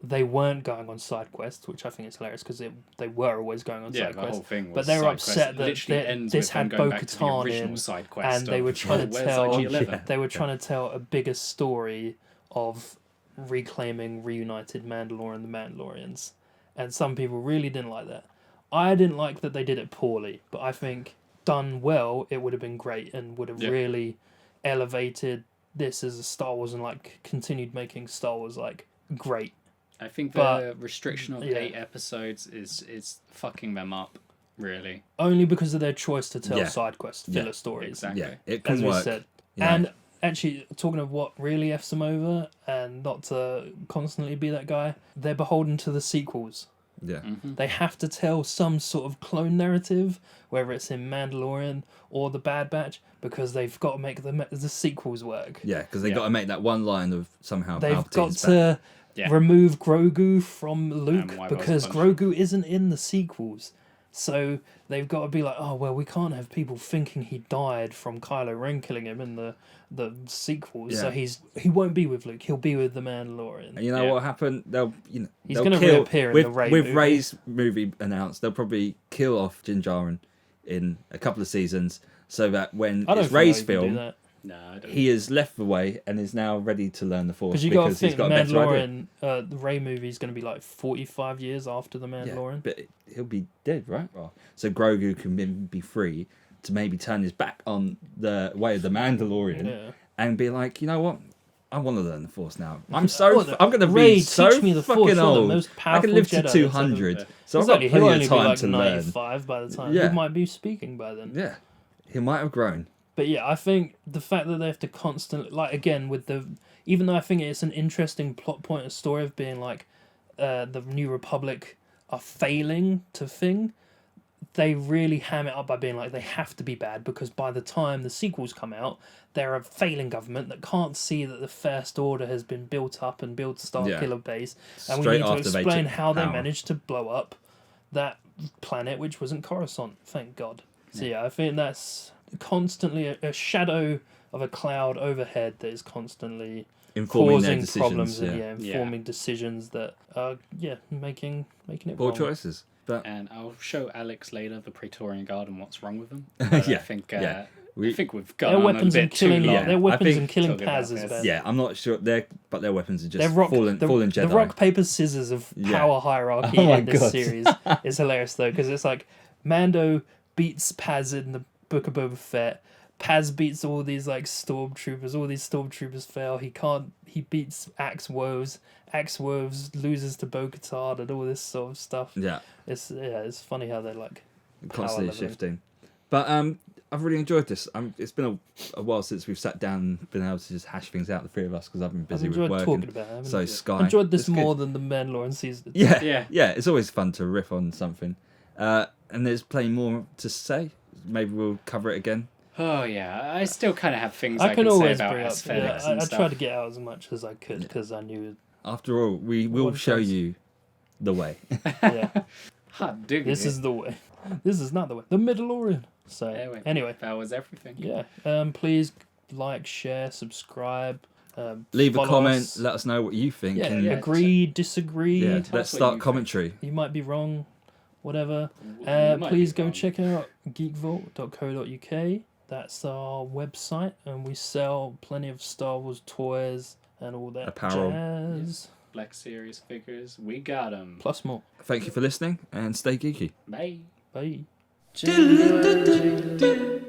they weren't going on side quests, which I think is hilarious because they were always going on Yeah, side the quests. whole thing was But they were side upset quest. It that literally ends this with them had going back to the Bo-Katan original in, side quest and they were trying to where's tell IG-11? they were trying to tell a bigger story of reclaiming reunited Mandalore and the Mandalorians, and some people really didn't like that. I didn't like that they did it poorly, but I think done well, it would have been great and would have really elevated this as a Star Wars and like continued making Star Wars like great. I think But- the restriction of 8 episodes is fucking them up, really. Only because of their choice to tell Yeah. side quest filler stories. Exactly. Yeah, it As can we work. said. you know. And actually, talking of what really F's them over, and not to constantly be that guy, they're beholden to the sequels. Yeah. They have to tell some sort of clone narrative, whether it's in Mandalorian or The Bad Batch, because they've got to make the sequels work. Yeah, because they got to make that one line of somehow They've got Palpatine's back. to remove Grogu from Luke And why because was Bunch- Grogu isn't in the sequels. So they've got to be like, oh, well, we can't have people thinking he died from Kylo Ren killing him in the sequels. So Yeah. he won't be with Luke. He'll be with the Mandalorian. And you know what happened? He's they'll gonna kill reappear in with, the Rey with movie. Rey's movie announced. They'll probably kill off Din Djarin in a couple of seasons, so that when I don't it's think Rey's they'll even film, do that. No, I don't. he has left the way and is now ready to learn the Force Because you got to because think he's got a better idea. Mandalorian, the Rey movie is going to be like 45 years after the Yeah, Mandalorian. but he'll be dead, right? So Grogu can then be free to maybe turn his back on the way of the Mandalorian Yeah. and be like, you know what? I want to learn the Force now. I'm Well, going to Rey, be so teach me the Force, fucking you're the old. most I can powerful live to Jedi that's 200, ever- so I've got He'll plenty only of be time like to learn. 95 by the time. Yeah. He might be speaking by then. Yeah, he might have grown. But yeah, I think the fact that they have to constantly, like, again, with even though I think it's an interesting plot point, a story of being like, the New Republic are failing to thing, they really ham it up by being like, they have to be bad because by the time the sequels come out, they're a failing government that can't see that the First Order has been built up and built Starkiller Base, and we Straight need to after they explain took how they power. managed to blow up that planet, which wasn't Coruscant, thank God. So yeah, I think that's constantly a shadow of a cloud overhead that is constantly Informing their causing decisions. problems Yeah. and informing decisions that are making it Poor wrong. choices. But And I'll show Alex later the Praetorian Guard and what's wrong with them. Yeah, I think yeah. I think we've Their gone on a weapons and bit too killing, long. Yeah, their I weapons think and killing talking about Paz is this. bad. yeah, I'm not sure. But their weapons are just Their rock, fallen Jedi. the rock paper scissors of Yeah. power hierarchy Oh my in this God. series is hilarious though because it's like Mando beats Paz in the Book of Boba Fett. Paz beats all these like stormtroopers. All these stormtroopers fail. He beats Axe Woves. Axe Woves loses to Bo-Katan and all this sort of stuff. Yeah, It's funny how they're like constantly leveling. shifting. But I've really enjoyed this. It's been a while since we've sat down and been able to just hash things out, the three of us, because I've been I've busy with enjoyed work. talking And about it. haven't so I? Sky. Enjoyed this It's good. more than the Mandalorian season. Yeah, Yeah. It's always fun to riff on something. And there's plenty more to say. Maybe we'll cover it again. Oh yeah, I still kind of have things I can say always about bring up. aesthetics I and stuff. tried to get out as much as I could because I knew. After all, we will One show choice. you the way. Yeah, Hot diggity. this is the way. This is not the way. The Mandalorian. So anyway, that was everything. yeah. Please like, share, subscribe. Leave a follow comment. us. Let us know what you think. Yeah, and agree, disagree. yeah, Tell let's us what start you commentary. You might be wrong. Whatever. You might Please be go wrong. check out geekvault.co.uk. That's our website, and we sell plenty of Star Wars toys and all that Apparel. jazz. Black Series figures, we got them. Plus more. Thank you for listening and stay geeky. Bye. Bye. Do